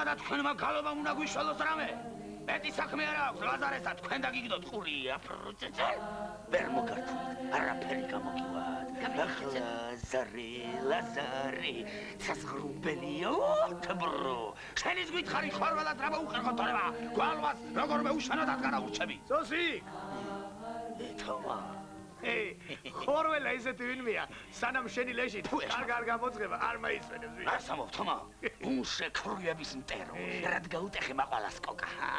და თქვენმა გალობამ უნდა გვიშველოს რამე. მეტი საქმე არ აქვს, ლაზარესაც თქვენ დაგიგდოთ ყურია. ვერ მოგართულით, არაფერი გამოგივათ. ახლა ლაზარე, სასღრუბელიო, თბრო. შენის გითხარი ხორველად რა მოუხერხო თორემა. გვალვას როგორმე უშანოდად განაურჩები. სოსი! თომა. ხორველა ისეთი ვინმეა, სანამ შენი ლეში კარგ გამოძღება, არ მაისვენებს ვინ. არ სამობ, თომა. უშე ქრუების მტერო. რად გაუტეხე მაყვალას კოკა, ჰა?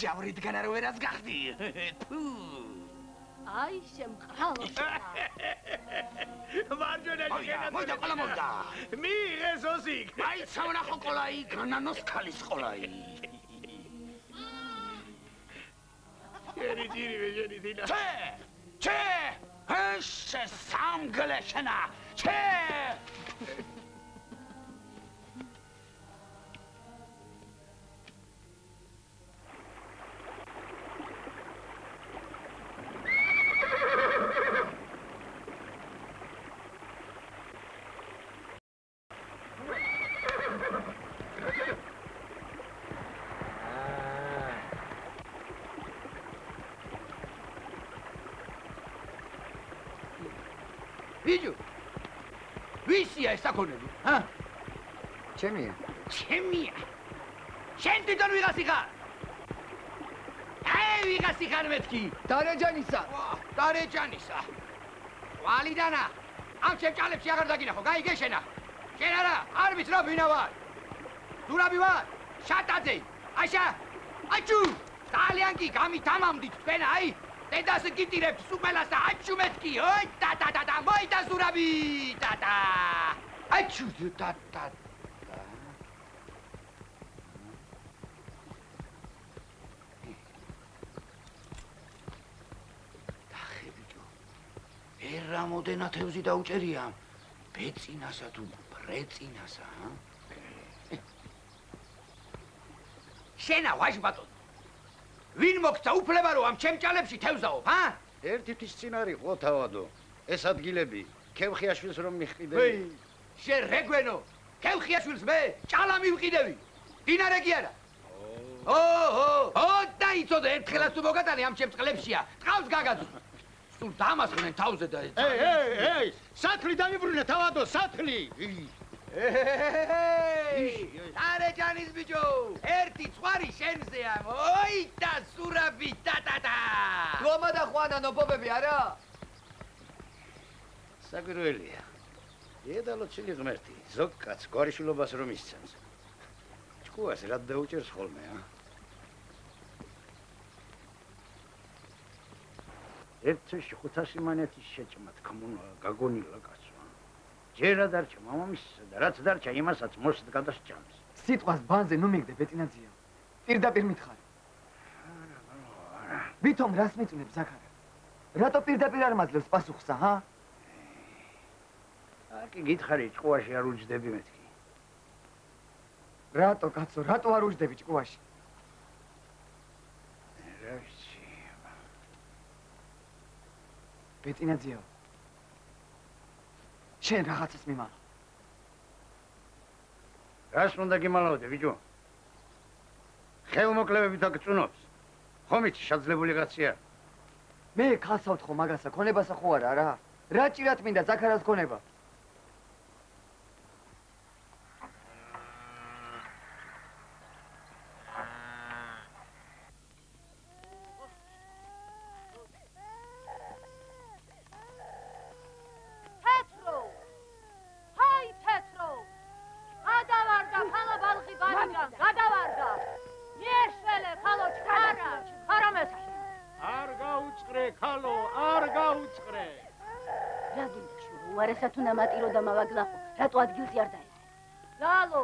ჯავრიდან არ ვერას გახდი. თუ. აი, შემყრალო. მარჯვენა შეგენა. მოიდა, ყოლა მოიდა. მიიღე სოსი. აი, სამნახო ყოლაი, განანოს ქალის ყოლაი. შენი ძირივე, შენი დინა. ჩე! ეს სამგლეშნა. ჩე! ვიჯო ვისია ეს საკონები ჰა ჩემია შენ თვითონ ვიღაცი ხარ აი ვიღაცი ხარ მეთქი დარეჯანისა ვალიდანა ამ ჩემჭალებში აღარ დაგინახო გაიგე შენა შენ არა არ ვიცი რა ვინა ვარ ზურაბი ვარ შატაძე აშა აჩუ ძალიან კი გამითამამდით თქვენ აი დედას გიტირებს უყველას და აჩუ მეთქი ოი და მოიდა ზურაბი და აჩუ და რამოდენა თევზი დაუჭერია ბეწინასა თუ ბრეწინასა შენა ვაჟ ბატონო. ვინ მოგცა უფლება რომ ამ ჩემ ჭალებში თევზაობ, ჰა? ერთი თვის წინ არის ხო თავადო. ეს ადგილები ქევხიაშვილს რომ მიხყიდები. ვეი, შენ რეგვენო, ქევხიაშვილს მე ჭალა მივყიდები. დინარე კი არა. ო, დაიწოდე ერთხელაც თუ მოგატანი ამ ჩემ წყლებშია. ტყავს გაგაძუ. სულ დამასხნენ თავზე და ეი, სათლი დაიბრუნე თავადო, სათლი. დარეჯანის ბიჭო, ერთი ცხვარი შენზეა. ოი და სურაბი ტატატა. გომა და ხვანა ნოპობები არა? საგვირველია. ედალო ცილი ღმერთი, ზოგ კაც გვარიშვილობას რომ ისცემს. ჭკუას რად დაუჭერს ხოლმე, ა? ერთში 500 მონეტის შეჭმა თქმულა, გაგონილა კაცო. ჯერა დარჩა მამამისსა და რაც დარჩა იმასაც მოსდ გადასჭამს. სიტყვას ბანზე ნუ მიგდე ბეტინაძია. პირდაპირ მითხარი. არა. ვითომ რას მიწუნებ ზაქარა? რატო პირდაპირ არ მაძლევს პასუხსა, ჰა? აკი გითხარი ჭკუაში არ უჯდები მეთქი. რატო კაცო, რატო არ უჯდები ჭკუაში? რა ვიცი. ბეტინაძია. შენ რაღაცას მიმალა. რას უნდა გიმალავდე, ბიჭო? ხელმოკლევებით აგწუნობს. ხომით შეძლებული კაცია. მე ქალსა ვთხო მაგასა, ქონებასა ხო არა რა? რა ჭირათ მინდა ზაქარას ქონება? თუ ნამატირო და მავაგლახო, რატო ადგილზე არ დაეღე? გალო,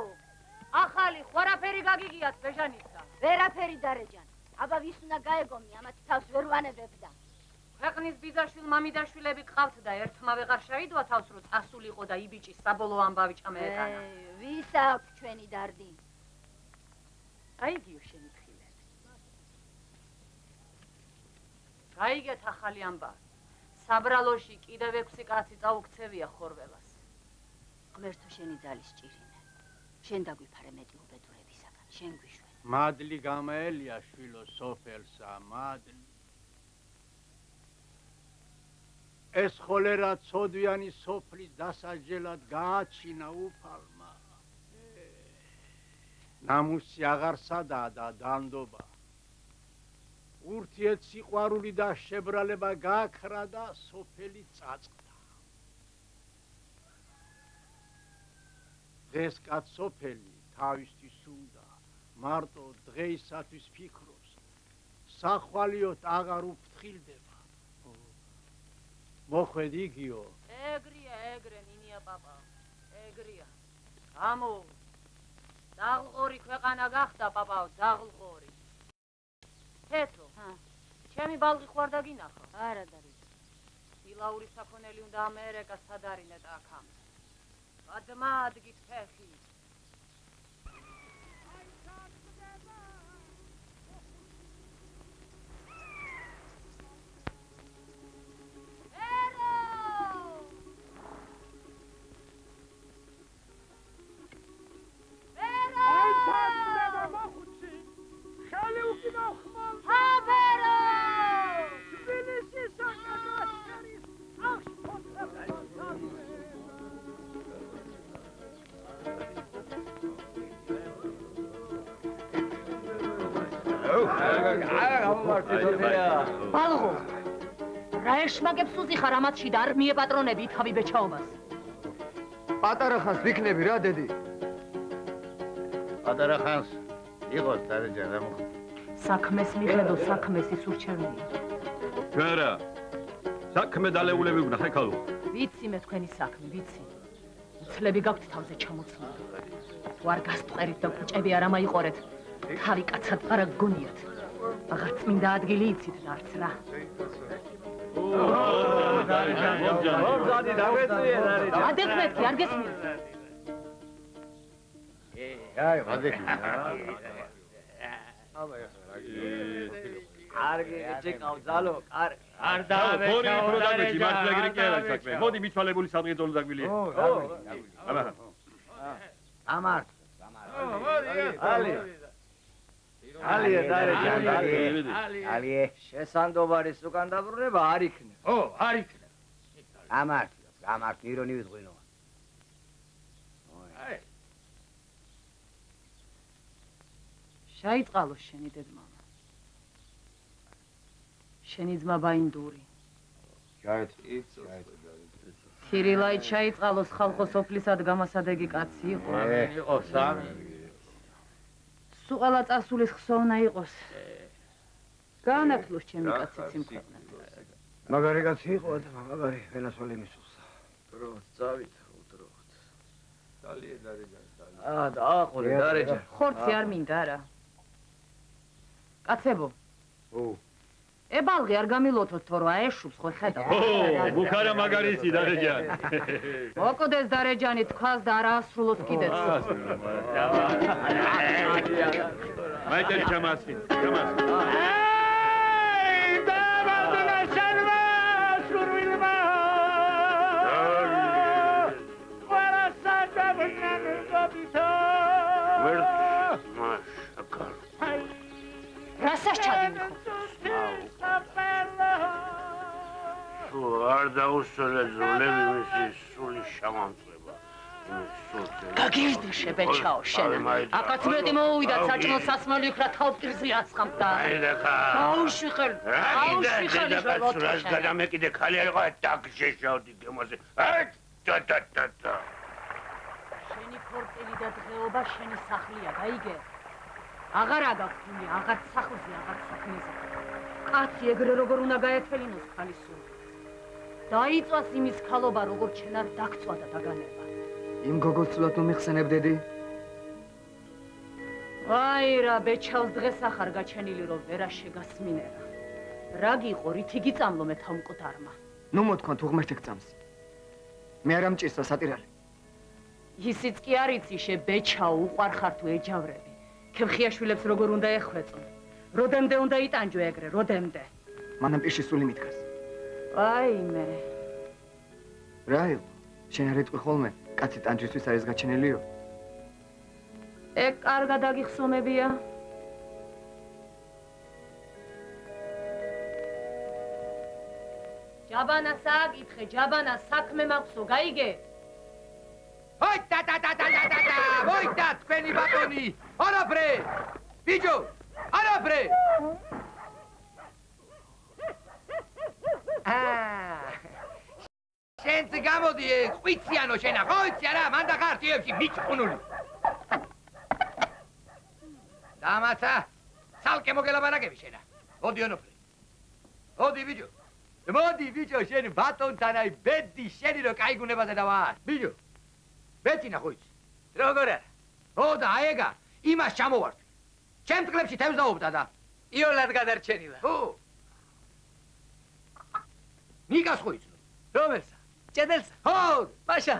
ახალი ხვარაფერი გაგიგიათ ბეჟანისა. ვერაფერი დარეჯან. აბა ვის უნდა გაეგომი, ამათი თავს ვერ ვანებებდა. ქვეყნის ბიძაშვილ მამიდაშვილები ყავთ და ერთმა ვეღარ შეიდვა თავს, რომ წასულიყო და იბიჭის საბოლოო ამბავი ჭამეეტანა. ვის აქვს ჩვენი დარდი? აიგიო შენი თხილები. გაიგეთ ახალი ამბავი. საბრალოში კიდევ 6 კაცი წაუქცევია ხორველას. ღმერთო შენი ძალის ჭირინე. შენ დაგვიფარე მეტი უბედურებისაგან, შენ გვიშვენ. მადლი გამაელია შვილო სოფელსა, მადლი. ეს ხოლერა ცოდვიანი სოფლის დასაჯელად გააჩინა უფალმა. ნამუსი აღარ სადაა და დანდობა. ურთიერთ სიყვარული და შებრალება გაქრა და სოფელი წაწყდა. დღეს კაც სოფელი თავისთვის უნდა, მარტო დღეისათვის ფიქრობს, სახვალიოთ აღარ უფრთხილდება. მოხვედ იგიო. ეგრია, ეგრე ნინია პაპა, ეგრია. გამო, დაღლღორი ქვეყანა გახდა პაპაო, დაღლღორი. თეთრო, ჩემი ბალღი ხوار დაგინახო. არა დარიჯ. ილაური საქონელი უნდა ამერეკა სადარინეთ აქამ. გადმადგით ფეხი. ბალღო, რა ეშმაკებს უზიხარ ამათში და არ მიეპატრონები თავი ბეჩაობას? პატარა ხანს ვიქნები რა დედი? პატარა ხანს იყოს დარეჯა რა მოხდა? საქმეს მიხედო, საქმეს ის ურჩევნია. არა. საქმე დალეულები ვნახე ქალო. ვიცი მე თქვენი საქმე, ვიცი. უცლები გაქვთ თავზე ჩამოცლული. თუ არ გასტყერით და კუჭები არ ამაიყორეთ, თავი კაცად არა გგონიათ. აღარ წმინდა ადგილი იცით და არც რა. ადეთ მეთქი, არ გესმის? აი, ვადექი. კარგი ეჭიკავ ძალო არ ორი უფრო დაგვეჭი მართლაგირი კი არა საქმე მოდი მიცვალებული სადღეძოლო დაგვილია აბა ამარ ალია დარეჯან ალია შესანდობარის უკან დაბრუნება არ იქნება ო არ იქნება გამართ ირონი ვიძღვინო შაიწყალო შენი დედმამა შენი ძმა ბაინდური ქირილაი შაიწყალოს ხალხო სოფლისად გამასადეგი კაცი იყო იყო სამი სუყალა წასulis ხსოვნა იყოს განათლოს ჩემი კაცი სიმქონე მაგარი კაცი იყო და მაგარი ვენასვალი მისულსა დროხ წავით დროხ დალია დარეჯან დააყოლე დარეჯან ხორცი არ მინდა არა კაცებო ებალღი არ გამილოთოთ თორე აეშუბს ხო ხედავ ბუქარა მაგარისი დარეჯანი მოკოდეს დარეჯანი თქვას და არა ასრულოთ კიდეც მაიტერი ჩამასი რასას ჩადიმიხო არ დაუსწრე ძოლები მისი სული შემამწება გაგირდიშე ბეჩაო შენ აკაც მეტი მოუვიდა საჭმო სასმელი იქ რა თავპირზე აცხამდა აუში ხელი რას გადამე კიდე ხალი არ იყო დაგ შეშავდი გემოზე შენი ფორტელი და დღეობა შენი სახლია გაიგე აღარ აგაქვილი აღარ სახლზე აღარ საქმეზე კაცი ეგრე როგორ უნდა გაეთელინოს ხალის სულ დაიწვას იმის ქალობა როგორ ჩვენ არ დაგწვა და დაგანება იმ გოგოს ცუდად მომიხსენებდედი აი რა ბეჩავს დღეს ახარ გაჩენილი რომ ვერა შეგასმინერა რა გიყო რითი გიწამლო მე თავმკვდარმა ნუ მოთქვან თუ ღმერთი გწამს მე არ ამჭირსა სატირალი ისიც კი არ იცი შე ბეჩაო უყვარ ხარ თუ ეჯავრები ქემხიაშვილებს როგორ უნდა ეხვეწონ როდემდე უნდა იტანჯო ეგრე როდემდე მანამ პირში სული მიდგას აი მე რა იყო შენ არ ეტყვი ხოლმე კაცი ტანჯვისთვის არის გაჩენილიო ეგ კარგად აგიხსომებია ჯაბანა სააკითხე ჯაბანა საქმე მაქვსო გაიგე ოიტა მოიტა თქვენი ბატონი არაფრე ბიჭო არაფრე შენც გამოდი ყვიციანო შენა ხო იცი არა მანდა ხარტიებში მიჭყუნული დამაცა ცალკე მოგელაბარაკები შენა მოდი ონოფრე მოდი ბიჭო შენ ბატონთან აი ბედი შენი რო კაი გუნებაზე დავარ ბიჭო ბეწინა ხო იცი როგორ არა ო და აეგა იმას ჩამოვარდი ჩემ ტკლებში თევზ დაობდა და იოლად გადარჩენილა ხო ნიკას ხო იცნო რომელსა ჭედელსა ხო პაშა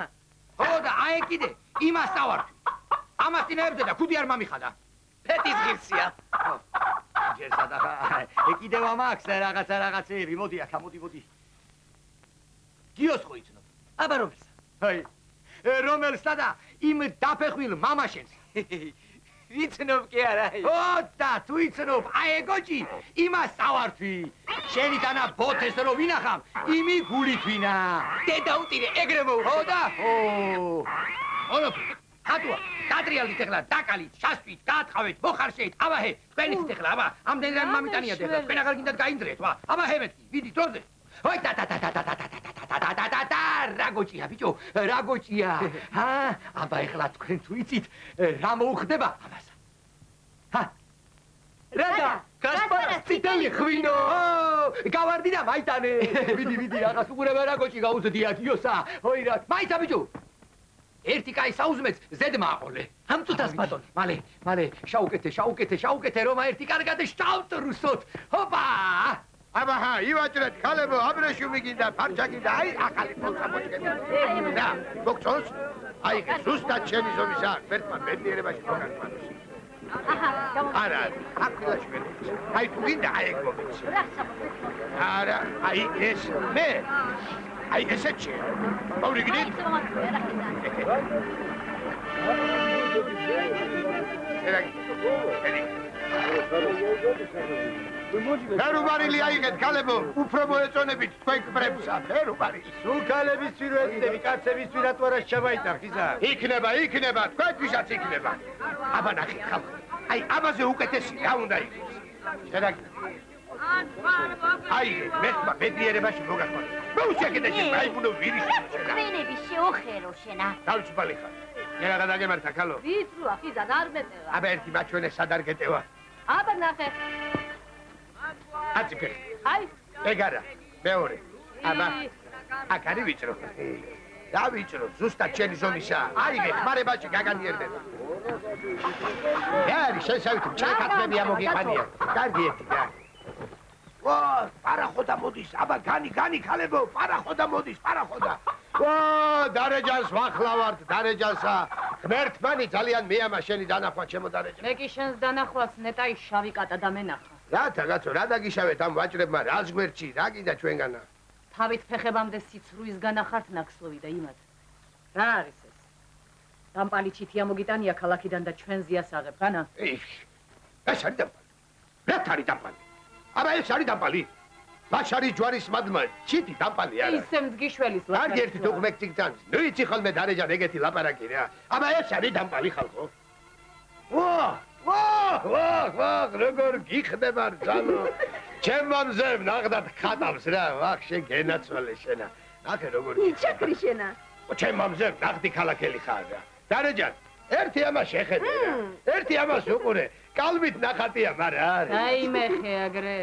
ხო და აი კიდე იმას დავარდი ამას წინაებზე და ქუდი არ მომიხადა პეტის ღირსია ჯერსა და კიდევ ამაქვს რაღაცეები მოდი აქა მოდი გიოს ხო იცნო აბა რომელსა აი რომელსა და იმ დაფეხვილ მამაშენს ვიცნობ კი არა ო და თუ იცნობ აი ეგოჭი იმას დავარდი შენი დანა ბოთეს რო ვინახამ იმი გულითვინა დედა უტირე ეგრე მოუხო და ო ონოფი ხატუა დატრიალით ეხლა დაკალით შასვით გაატყავეთ მოხარშეთ აბაჰე თქვენიც ეხლა აბა ამდენ რამ მამიტანია ეხლა თქვენ აღარ გინდათ გაინდრეთ ვა აბაჰე მეთქი ვიდი დროზე ой და რაგოჭია ბიჭო რაგოჭია აბა ეხლა თქვენ თუ იცით რა მოუხდება ამასა რადა კასპარას ციტელი ხვინო გავარდი და მაიტანე ვიდი რაღაც უყურება რაგოჭი გაუზდია დიოსა ой რა მაიცა ბიჭო ერთი კაი საუზმეც ზედმა აყოლე ამწუთას ბატონი მალე შაუკეთე რომა ერთი კარგად შავთ რუსოთ ჰოპა აბა ივაჭრეთ ქალებო აბრეშუმი გინდა ფარჩაკინდა აი ახალი ფოლსა მოჭკები და გოგწონს აი ზუსტად შენი ზომის აქვს ერთმა ბედნიერებაში მოგარკვანოს არა, აქ ვილაში ვერ ვიცი. აი თუ გინდა აი ეგ მოგიცი. არა, აი ეს მე. აი ესეჩი. მოვრიგდით? ფერუბარილი აიღეთ ქალებო, უფრო მოეწონებით თქვენ კბრებსა, ფერუბარილი. სულ ქალების ვირვეძდები, კაცების ვირატვარას ჩამაიტახ, ისა. იქნება, თქვენთვისაც იქნება. აბა ნახეთ ხალხო. აი, ამაზე უკეთესი რა უნდა იყოს. შედაგეთ. აი, მეთმა ბედნიერებაში მოგახმაროთ. მოუჩეკედაში მაიმუნო ვირიში. თქვენები შეოხერო შენა. დავჭბალი ხარ. ერაღა დაგემართა ქალო. ვიწროა, ხიზა დარმეტევა. აბა ერთი მაჩვენე სადარ გეტევა. აბა ნახე. აწიფე. აი, ეგ არა, მეორე. აბა, აქ არის ვიწრო. დავიწრო, ზუსტად შენი ზომისა. აიგე, ხმარებაში გაგანიერდება. არის შესავით ჩაკათები ამოგიყანია. კარგი ერთი და. ვა, პარახოდა მოდის. აბა განი ქალებო, პარახოდა მოდის, პარახოდა. ვა, დარეჯანს ვახლავართ, დარეჯანსა. ღმერთმანი ძალიან მეამა შენი დანახვა ჩემო დარეჯანს. მე კი შენს დანახვას ნეტაი შავი კატა დამენახა. რათა კაცო, რა დაგიშავეთ ამ ვაჭრებმა, რას გვერდში, რა კიდა ჩვენგანა? თავით ფეხებამდე სიცრუის განახართ ნაკსოვი და იმად. რა არის ეს? დამპალი ჩითია მოგიტანია ქალაქიდან და ჩვენ ზიასაღებ, განა? ეს არის დამპალი. რა თარი დამპალი? აბა ეს არის დამპალი. ლაშარი ჯვარის მადლმა, ჩიტი დამპალი არა. ისე მძგიშველის ლაშარი. კარგი ერთი თუღმეკ ციგთან. ნუ იცი ხოლმე დარეჯან ეგეთი ლაპარაკი რა. აბა ეს არის დამპალი ხალხო. ვაჰ, როგორ გიხდება რძალო. ჩემ მამზემ ნახდათ ხატავს რა, ვახ შენ გენაცვალე შენა. ნახე როგორ ჩაკრი შენა. ჩემ მამზემ ნახდი ქალაქელი ხარ რა. დარეჯან, ერთი ამას შეხედე რა. ერთი ამას უყურე. კალმით ნახატია, მაგრამ არის. აი მეხე აგრე.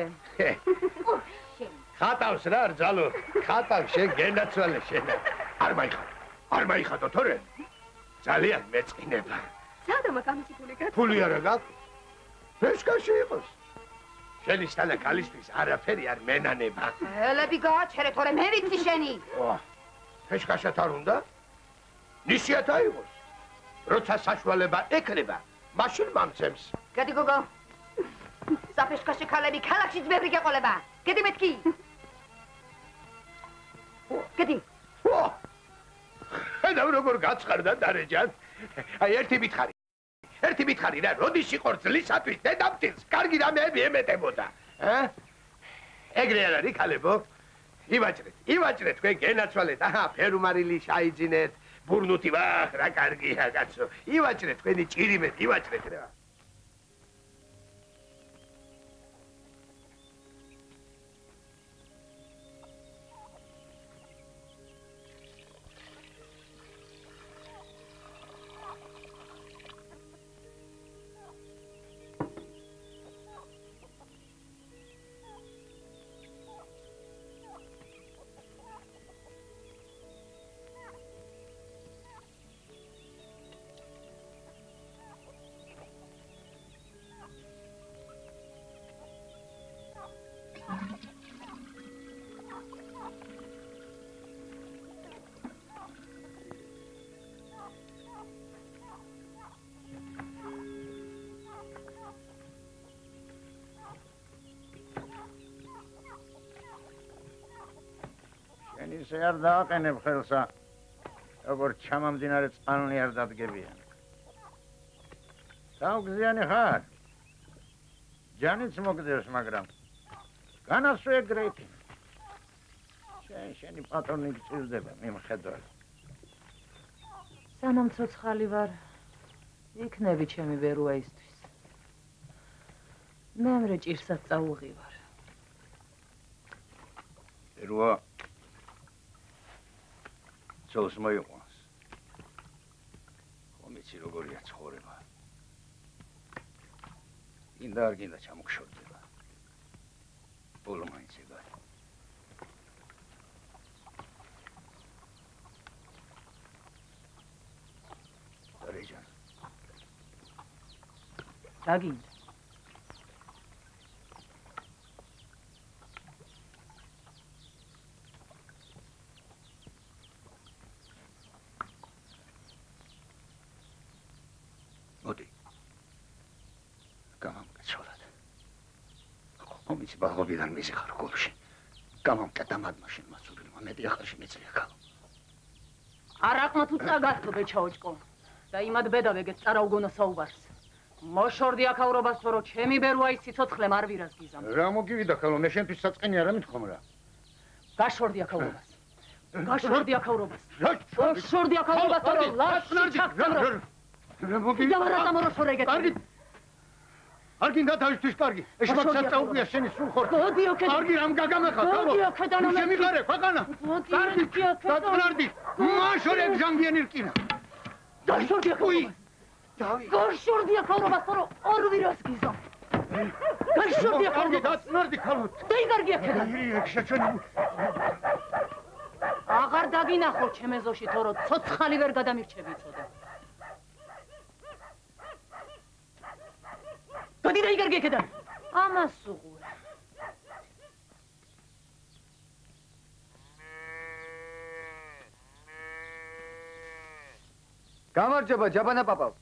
ხატავს რა რძალო. ხატავს შენ გენაცვალე შენა. არ მაიხატო თორე. ძალიან მეწყინება. სადა მაგამისი ფული გაქვს? ფული არა გაქვს? ფეშკაში იყოს. შენი სტანა კალისტრის არაფერი არ მენანება. ელები გააჩერე თორე მე ვიცი შენი. ფეშკაშად არ უნდა? ნისიათ აიღოს. როცა საშუალება ეკრება, მაშინ მამცემს. გადი გოგო. საფეშკაში ქალები ქალაქშიც ბევრი გეყოლება. გადი მეთქი. გადი. ხედავ როგორ გაცხარდა დარეჯან. აი ერთი მითხარი რა, როდის იყო ძლისათვის დედამთილს, კარგი რამეები ემეტებოდა. ეგრე არ არის ქალებო? ივაჭრეთ, თქვენ გენაცვალეთ, ფერუმარილი შაიძინეთ, ბურნუთი ვახ, რა კარგია კაცო. ივაჭრეთ, თქვენი ჭირიმეთ, ივაჭრეთ რა. ისე არ დააყენებ ხელსა, როგორც ჩამამდინარე წყალნი არ დადგებიან. თავგზიანი ხარ. ჯანიც მოგდევს, მაგრამ განასვე ეგრეთი. შენი პატრონი გწირდება, მიმხედვარ. სანამ ცოცხალი ვარ, იქნები ჩემი ბერუაისთვის. მემრე ჭირსაც წაუღივარ. ბერუა ცოლს მოიყვანს. ხომ იცი როგორია ცხოვრება. გინდა არ გინდა ჩამოგშორდება. ბოლო მაინც ეგ არის. დარეჯან. რა გინდა? მოდი. მომიცი ბაღობიდან მიზიხარ გულში. გამომკეტა მადმაშინ მასურილმა მეტი ახალში მეწლია ქალო. არაკმა თუ წაგართო ბეჩაოჭკო და იმად ბედავეგეთ წარაუგონა საუბარს. მოშორდი აქაურობას თორო ჩემი ბერუაი სიცოცხლე არ ვირას გიზამ. რა მოგივიდა ქალო, მე შენთვის საწყენი არ ამითხომ რა. გაშორდი აქაურობას. გაშორდი აქაურობას. გაშორდი აქაურობას თორო ლაშნი ჩაქცევრო. რა მოგივიდა? და რა დამოროშორეგეთ. კარგი. არ გინდა თავისთვის კარგი. ეს მაგსაც წაუგია შენი სულ ხორ. მოდი ოქედან. კარგი რამ გაგამეხა ქალო. მოდი ოქედან. შემიყარე ქვეყანა. კარგი. დაწნარდი. მაშორებ ჟანგიანი რკინა. გაშორდი აქაურობას. გაშორდი აქაურობას თორო ორ ვირას გიზამ. გაშორდი აქაურობას. დაწნარდი ქალო. დაიგარგი აქედან. შეჩვენი. აღარ დაგინახო ჩემეზოში თორო ცოცხალი ვერ გადამირჩები იცოდე. გადი დაიგარგი აქედან. ამას უღურა. გამარჯობა ჯაბანა პაპავ.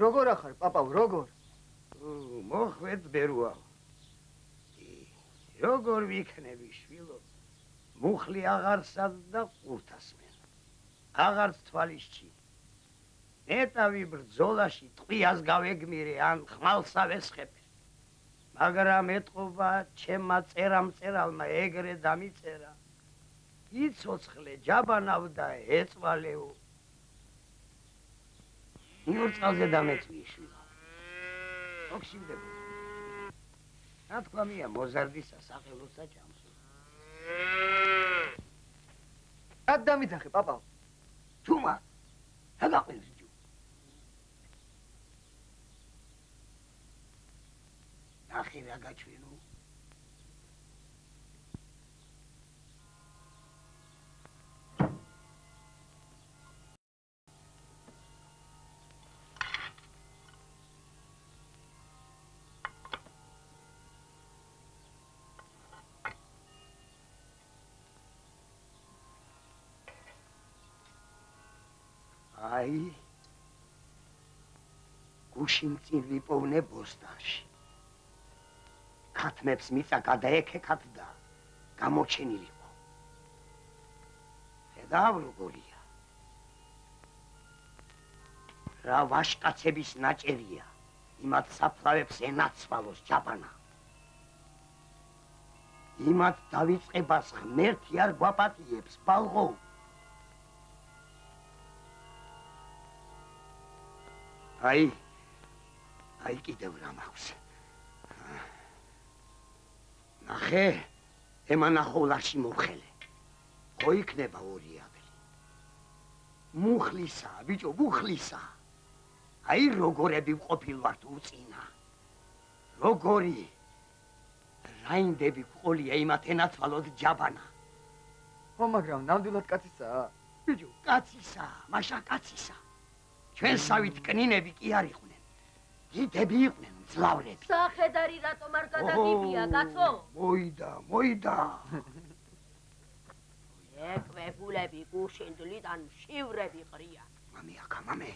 როგორ ახარ პაპავ, როგორ? მოხვედ ბერუა. როგორ ვიქნები შვილო? მუხლი აღარსად და ყურთასმენ. აღარც თვალისჩი. მეტავი ბრძოლაში ტყვიას გავეგმირე ან ხმალსა ვესხებე. მაგრამ ეთყობა ჩემმა წერამწერალმა ეგრე დამიწერა. იცოცხლე ჯაბანავ და ეწვალეო. ნიურწყალზე დამეწვიე შვილო. ოქშინდება. რა თქვა მია მოზარდისა სახელოსა ჭამს. რად დამიძახე პაპავ? თუმა. რა გაყენს ჯუ? ნახე რა გაჩვენო. აი გუშინ წინ ვიპოვნე ბოსტანში. ქათმებს მიწა გადაეკეკათ და გამოჩენილიყო. ხედავ როგორია. რა ვაშკაცების ნაჭერია. იმათ საფლავებს ენაცვალოს ჯაბანა. იმათ დავიწყებას ღმერთი არ გვაპატიებს ბალღო. აი კიდევ რა მაქვს. ნახე, ემანახოლარში მოვხელე. ხო იქნება ორი აბელი. მუხლისა, ბიჭო, მუხლისა. აი როგორები ვყოფილვართ უწინა. როგორი რაინდები ყოლია იმათ ენაცვალოთ ჯაბანა. ხო, მაგრამ ნამდვილად კაცისაა? ბიჭო, კაცისა, მაშა კაცისა. ჩვენსავით კნინები კი არ იყვნენ. დიდები იყვნენ, მძლავრები. სახედარი რატომ არ გადაგიბია, კაცო? მოიდა. ეკვებულები გუშინდლიდან მშივრები ყრია. მამე.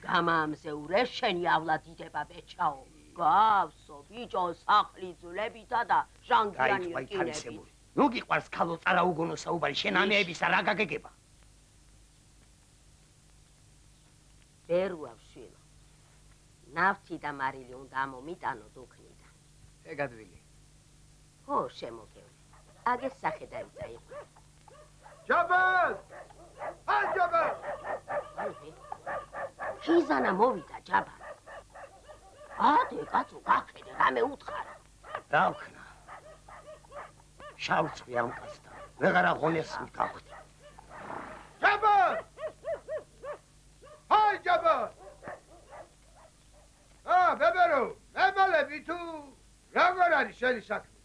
გამამზეურე შენი ავლა დიდება ბეჭაო. გავსო ბიჭო სახლი ძვლებითა და ჟანგიანი რკინებით. ნუ გიყვარს ქალო წარაუგონო საუბარი შენ ამეებისა რა გაგეგება? ბერუა შვილო. ნავთი და მარილი უნდა მომიტანო დუქნიდან. ეგადვილი. ხო, შემოგევლე. აგეს სახედარი წაიყვა. ჯაბალ! აი ჯაბალ! ხიზანა მოვიდა ჯაბალ. ათე კაცო გახედე რამე უთხარა. რა ვქნა? შავცხვი ამ კაცთან. ვეღარ აღონეს მკავხდი. ჯაბალ! აი ჯაბალ! ბებერო, მებალები თუ როგორ არის შენი საქმე?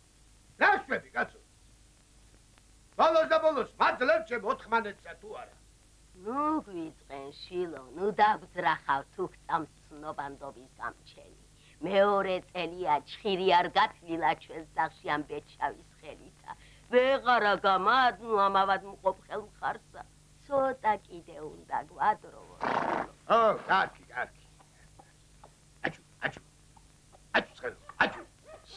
ნაშვები კაცო. ბოლოს და ბოლოს მადლებ ჩემ 14-ცა თუ არა. ნუ გვიწყენ შილო, ნუ დაგძრახავ თუ წამცნობანდობის გამჩენი. მეორე წელია ჩხირი არ გათლილა ჩვენს სახლში ამ ბეჭავის ხელითა. ვეღარა გამადნუ ამავად მყოფ ხელ მხარსა. ცოტა კიდე უნდა გვადროვო. ო, კარგი. აჩუ.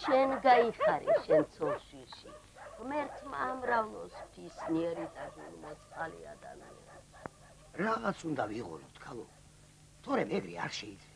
შენ გაიხარე შენ ცოლშვილში. ღმერთმა ამრავლოს ფისნიერი და გულმოწყალი ადამიანი. რაღაც უნდა ვიღოროთ, ქალო. თორემ ეგრე არ შეიძლება.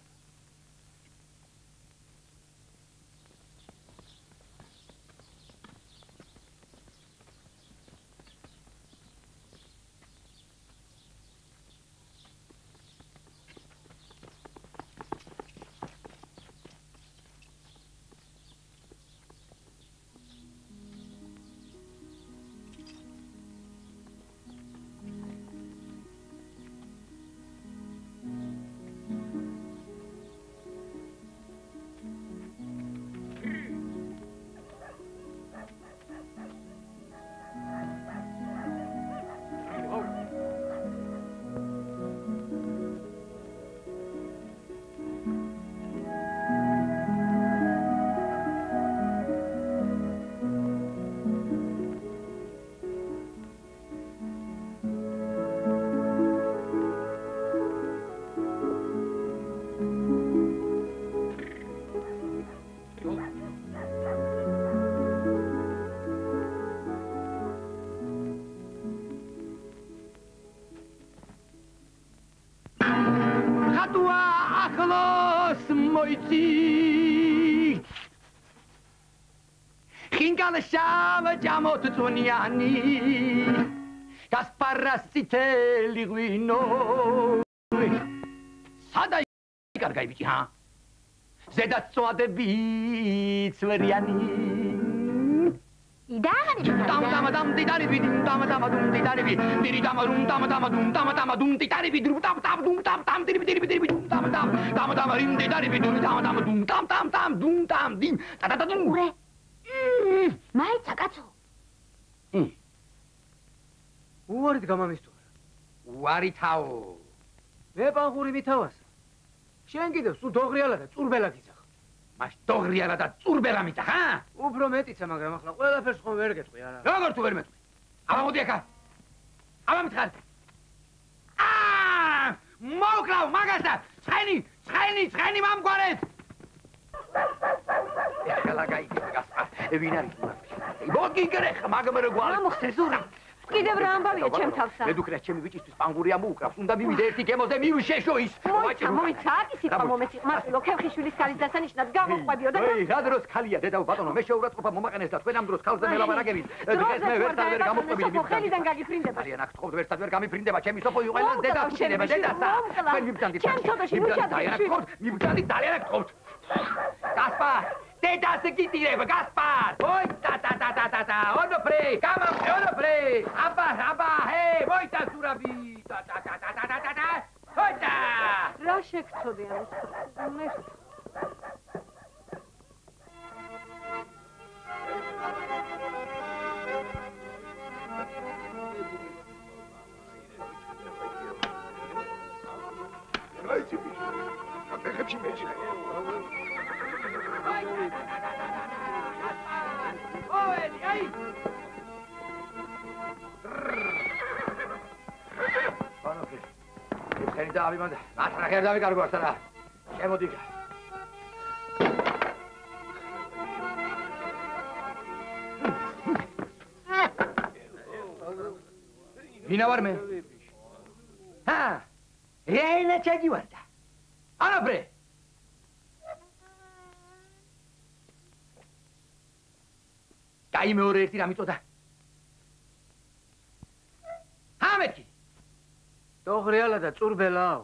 ხინკალშავ ჯამოთ წონიანი გასპარასიტელი ღვინო სადა კარგაი ბიჭი ჰა ზედა წვადები ცვერიანი დამ დიდარები დამ დიდარები დირი დამარუმ დამ დუმ დიდარები დრუ დამ დირები დამ რიმ დიდარები დრუ დამ დუმ დამ ურე მაიცა კაცო უარით გამამისთორა უარითაო მე პანხური მითავას შენ კიდევ სულ დოღრიალა და წურბელად იცახ მას დოღრიალა და წურბელა მითახ ა უფრო მეტიცა მაგრამ ახლა ყველაფერს ხომ ვერ გეტყვი არა როგორ თუ ვერ მეტყვი აბა მოდი აქა აბა მითხარ მოკრავ მაგასა ცხენი მამგვარეთ ეხლა გაიგე გასა ვინ არის მოგი გრეხ მაგმერ გვარ მოხდე ზურა კიდევ რა ამბავია ჩემ თავსა ედუქრა ჩემი ვიჭისთვის პანგურია მოუკრავს უნდა მივიდე ერთი გემოზე მივშეშო ის მოიცა აკი სიტყვა მომეცი მარტო ქემხიშვილის ქალის დასანიშნად გამოყვებიო და რა დროს ქალია დედა ბატონო მე შეურაცხყოფა მომაყენეს და თქვენ ამ დროს ქალზე მელაბანაგებით დღეს მე ვერცად ვერ გამოყვები ხელიდან გაგიფრინდება არიან აქ თხოვთ ვერცად ვერ გამიფრინდება ჩემი სოფო იყველას დედა ფიქრება დედასა თქვენ მიბჭანდით ჩემ ცოტაში მიბჭანდით ძალიან აქ თხოვთ გასპარ დედას გიტირებ გასპარ ოი ტა ონოფრე გამამე ონოფრე აბა ჰე მოიცა სურაბი ტა ჰოიტა რა შეგწოდე ამის რაიცი აფეხებში მეჭირე ოელი აი ბანოკი ეს და ავიმანდა ათრა ხერ დავიკარგო ახლა შემოდი ვინა ვარ მე ჰა ენა ჩაგივარდა ანაბრე კაი მეორე ერთი რა მიწოდა ჰამეთი დოღრიალა და წურბელაო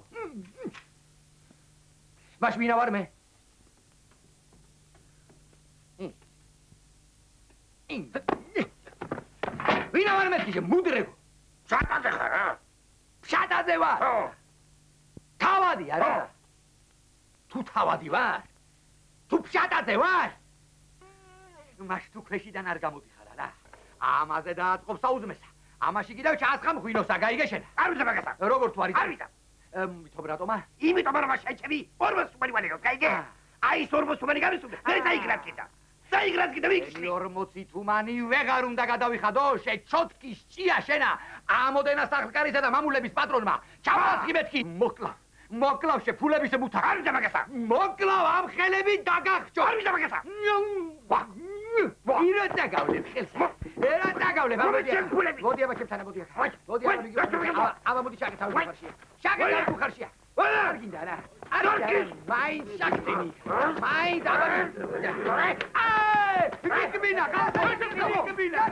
ვაშ ვინა ვარ მე ვინა ვარ მე კიდე მუდრეგო შატაზე ხარ რა შატაზე ვარ თავადი არა თუ თავადი ვარ თუ შატაზე ვარ მას თუ ქვეშიდან არ გამოდიხარ არა ამაზე დააწყობს საუზმესა ამაში კიდევ ჩაასხამ ღვინოსა გაიგე შენ არ ვიცი მაგასა როგორ თუ არის არ ვიცი მითომ რატომა იმიტომ რომ შეჭები 40 სუმანი ვარ გაიგე აი 40 სუმანი გამისუნდა მე წაიგრა კიდე საიგრად კიდევ იქ 40 თუმანი ვეღარ უნდა გადავიხადო შეჩოთკის ჭია შენა ამოდენა სახლკარისა და მამულების პატრონმა ჩამოასხი მეთქი მოკლავ შეფულების მუთა არ დამაგასა მოკლავ ამ ხელები დაგახჭო არ დამაგასა ირა დაგავლებ ხელს ერა დაგავლებ მოდი აბა ჩემთან მოდი აბა მოდი შაგეთავი ხარშია შაგეთავი ხარშია არ გინდა რა არ მაინც შაგდენი მაინც აბა მიკბინა მიკბინა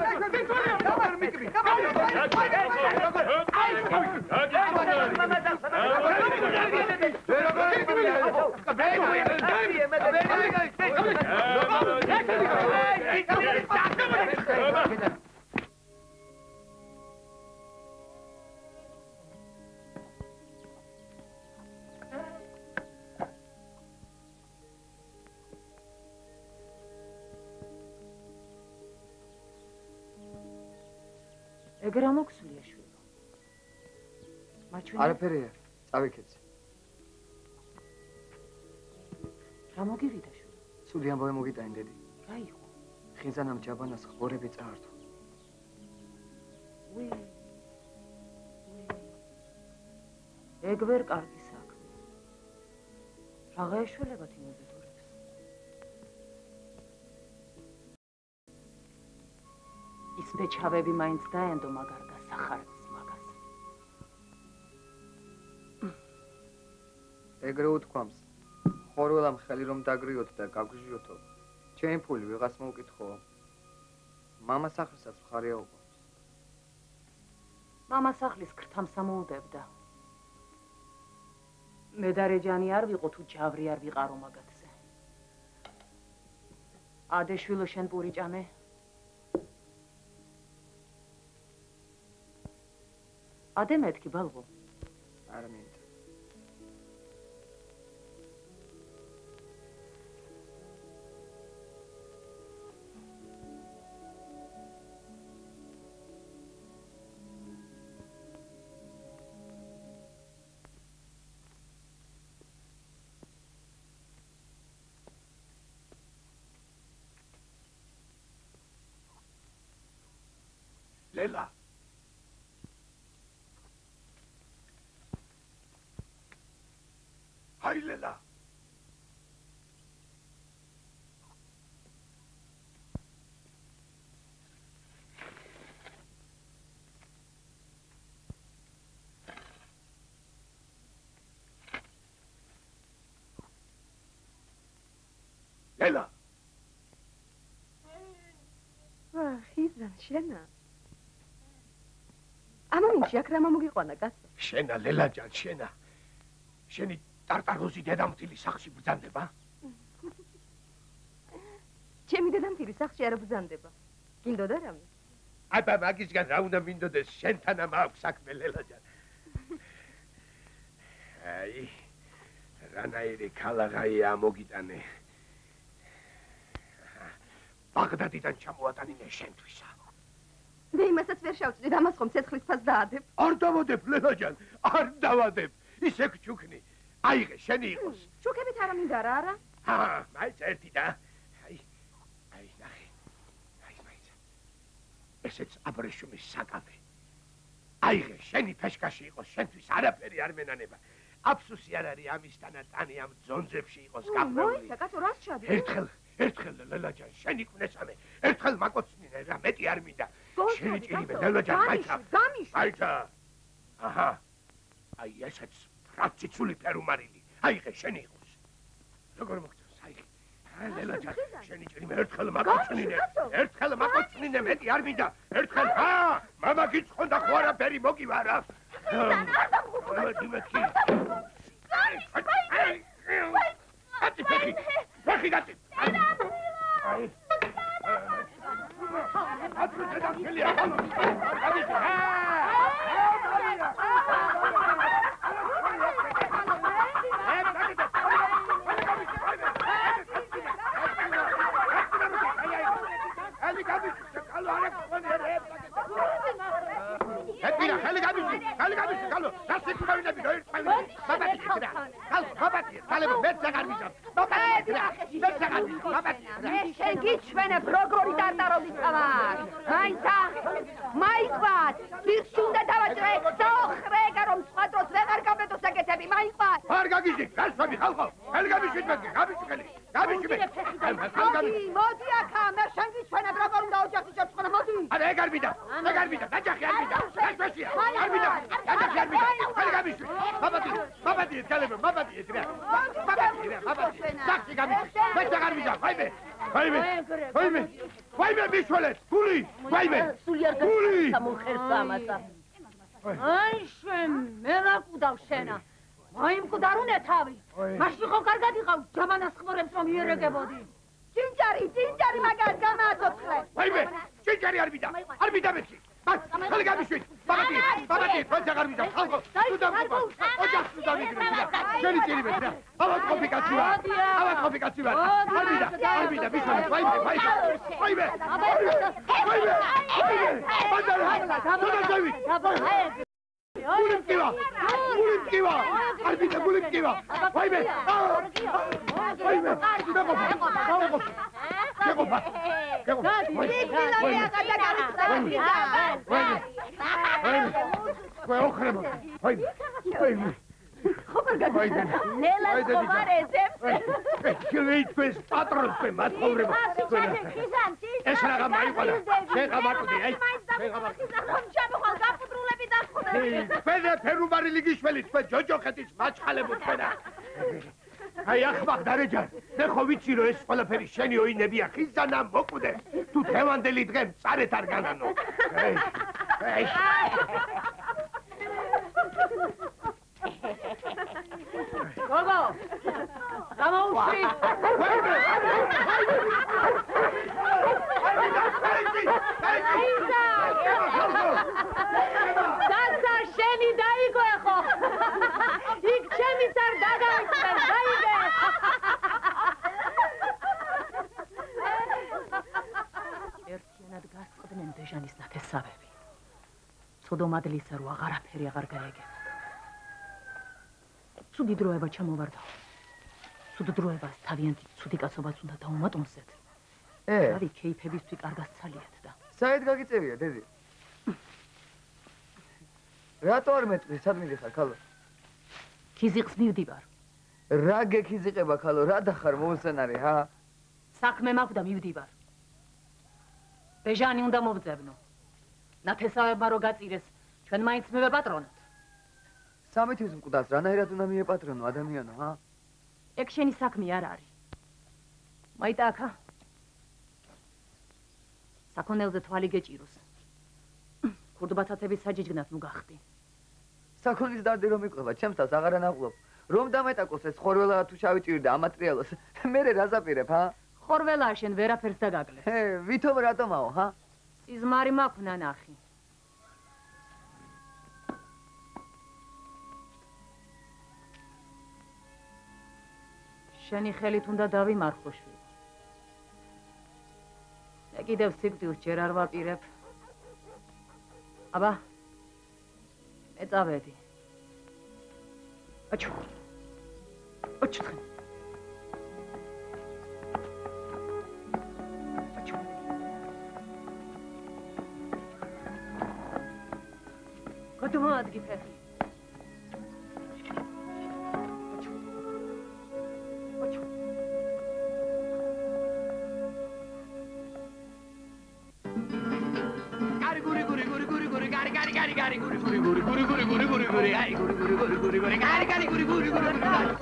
ეგრე მოგსულია შვილო. მაჩვენე. არაფერია, წავიქეცი. რა მოგივიდა შვილო? ცუდი ამბავი მოგიტანი დედი. რა იყო? ხინძანამ ჯაბანას ხბორები წაართვა. უი. ეგ ვერ კარგი საქმე. რაღა ეშველებათ იმებებს? ის ბეჩავები მაინც დაენდო მაგარ გასახარებს მაგას. ეგრე უთქვამს. ხორველამ ხელი რომ დაგრიოთ და გაგჟიოთო. ჩემი ფული ვიღაც მოვკითხო. მამა სახლსაც მხარია უყობს. მამა სახლის ქრთამს ამოუდებდა. მე და რეჯანი არ ვიყო თუ ჯავრი არ ვიყარო მაგათზე. ადე შვილო შენ პური ჭამე? ადე მეთქი ბალღო. არა მინდა. ლელა Hai Lela. Lela. ხიზან შენა. ამამინში აქ რა მომგიყვანა კაცო? შენა ლელაჯან შენა. შენი ტარტაროზი დედამთილი სახლში ბრძანდება? ჩემი დედამთილი სახლში არ ბრძანდება. გინდოდა რამე? აბა მაგისგან რა უნდა მინდოდეს შენთან მაქვს საქმე ლელაჯან. აი რანაირი ქალაღაია მოგიტანე. ბაღდადიდან ჩამოატანინე შენთვისა. მე იმასაც ვერ შევწვდით, ამას ხომ ცეცხლის ფას დაადებ? არ დავადებ ლელაჯან, არ დავადებ. ისე გჩუქნი. აიღე, შენი იყოს. ჩუქებით არა მინდა რა, არა? მაინც ერთი და. აი, ნახე. აი, მაინც. ესეც აბრეშუმის საკავე. აიღე, შენი ფეშკაში იყოს, შენთვის არაფერი არ მენანება. აფსუსი არ არის ამისთანა ტანი ამ ძონძებში იყოს გაყრეული. მოიცა, კაცო, რას ჩადი? ერთხელ ლელაჯან, შენი კვნესამე. ერთხელ მაკოცნინე რა, მეტი არ მინდა. შენი ჭირიმე ლელაჯან, მაიცა. მაიცა. აჰა. აი, ესეც ფრაციცული ფერუმარილი. აიღე, შენი იყოს. როგორ მოგწევს, აიღე. ლელაჯან, შენი ჭირიმე ერთხელ მაკოცნინე. ერთხელ მაკოცნინე, მეტი არ მინდა. ერთხელ, მამა გიწყონდა ხო არაფერი მოგივა რა. დიმეთქი. ატი ფეხი. ფეხი გატი. აი. ატი დედამთილია. გიჩვენებ როგორი დარტარული წამარ. აინცა მაიყვათ, პირს უნდა დავაჭრე სოხრეგა რომ სხვა დროს ვეღარ გამედოს აკეთები, მაიყვათ. არ გაგიჟდით, გასვამი ხალხო. ხელი გამიშვით მეთქი, გამიშვით. მოდი აქა, მე შენ გიჩვენებ როგორ უნდა ოჯახის შერწყმანა, მოდი. არა, ეგ არ მინდა, დაჯახი არ მინდა. გასვაშია, არ მინდა, დაჯახი არ მინდა. ხელი გამიშვით. მაბადი, თელებრო, მაბადი, რა. მაბადი. საქმე გამიშვით. მე აღარ მინდა, ვაიმე, მიშველეთ, გული, ვაიმე. გული. სამხერხო ამასა. აი შენ, მე რა ყუდავ შენა. აი მკვდარუნე თავი. მაშინ ხო კარგად იყავ ჯამანას ხმორებს რომ იერეგებოდი. ჭინჭარი მაგარ გამააცოცხლე. ვაიმე, ჭინჭარი არ მინდა მეთქი. ხელი გამიშვით. მაბადი, თქოს აღარ მინდა. ხალხო, თუ დამყობა. ოჯახს თუ დამიგრეთ რა. შენი ჭირიბეთ რა. ავად ყოფიკაცი ვარ. არ მინდა, მიშველეთ, ვაიმე. გულიმკივა, არ მინდა გულიმკივა. ვაიმე. ჩვენს პატრონს მათხოვრება. ეს რაღა მაიყვანა. შენ გამარტყდი, აი. თქვენ ფერუბარი ლიგიშველი, თქვენ ჯოჯოხეთის მაჩხალებო თქვენა. აი ახმახ დარეჯან, მე ხო ვიცი რომ ეს ყველაფერი შენი ოინებია, ხიზანა მოკვდე. თუ დღევანდელი დღე მწარეთ არ განანო. გოგო, გამოუშვი. დაცა შენი დაიგო ხო? იქ ჩემიც არ დაგავიწყე, დაიგე. ერთიანად გასწყდნენ ბეჟანის ნათესავები. ცუდომადლისა რო აღარაფერი აღარ გაეგებათ. ცუდი დროება ჩამოვარდა. ცუდ დროებას თავიანთი ცუდი კაცობაც უნდა დაუმატონსეთ. რავი, კეიფებისთვის კარგად ცალიათ და. საერთოდ გაგიწევია, დედი. რატო არ მეწყდი, სად მიდიხარ, ქალო? ქიზიყს მივდივარ. რა გექიზიყება, ქალო, რა დახარ მოუსწენარი, ჰა? საქმე მაქვს და მივდივარ. ბეჟანი უნდა მოვძებნო. ნათესავებმა რო გაწირეს, ჩვენ მაინც მივეპატრონოთ. სამი თვის მკვდას, რანაირად უნდა მიეპატრონო ადამიანო, ჰა? ეგ შენი საქმე არ არის. მაიტა აქა. საქონელზე თვალი გეჭიროს. ქურდბათათების საჯიჯგნად ნუ გახდი. საქონლის დარდი რომ იყვება, ჩემს თავს აღარ ანაყლობ. რომ დამეტაკოს ეს ხორველა თუ შავი ჭირი და ამატრიალოს, მერე რა ზაპირებ, ჰა? ხორველა შენ ვერაფერს დაგაკლეს. ვითომ რატომაო, ჰა? სიზმარი მაქვს ნანახი. შენი ხელით უნდა დავიმარხო შვილი. მე კიდევ სიკვდილს ჯერ არ ვაპირებ. აბა, მე წავედი. აჩუ. აჩუ. აჩუ. გადმოადგი ფეხი.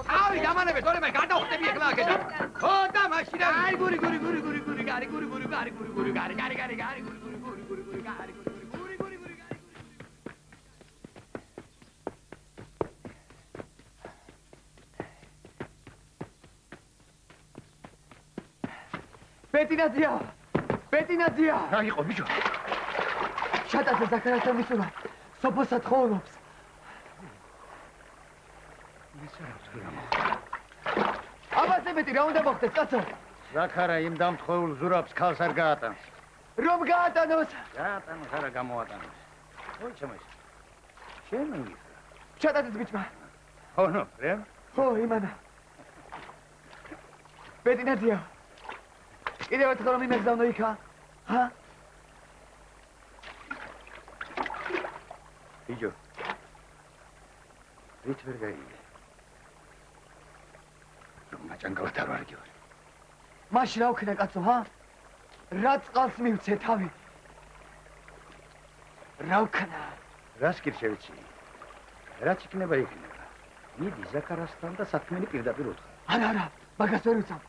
აი დამანებე თორე მე გადავხტები ეხლა აქედან ხო და მაშინ აი გური გარი ბეტინაძია რა იყო ბიჭო შატაზე ზაქარასთან მისულა სოფოსად ხოვნობს აბაზე მეტი რა უნდა მოხდეს კაცო ზაქარა იმ დამთხეულ ზურაბს ქალს არ გაატანს რომ გაატანოს გაატანოს არა გამოატანოს ой ჩემს შენ მიგიხარ შატაზის ბიჭმა ხო პრემ ხო იმანა ბეტინაძია კიდევ ერთხელ რომ იმეგზავნო იქა? ჰა? ბიჭო. ვით ვერ გაიგე. მაჭანგალად არ ვარგი ვარ. მაშინ რა ვქნა კაცო, ჰა? რა წყალს მივცე თავი? რა ვქნა? რას კი შევიცი? რაც იქნება იქნება. მიდი ზაქარასთან და საქმენი პირდაპირ უთხრა. არა, მაგას ვერ უცავ.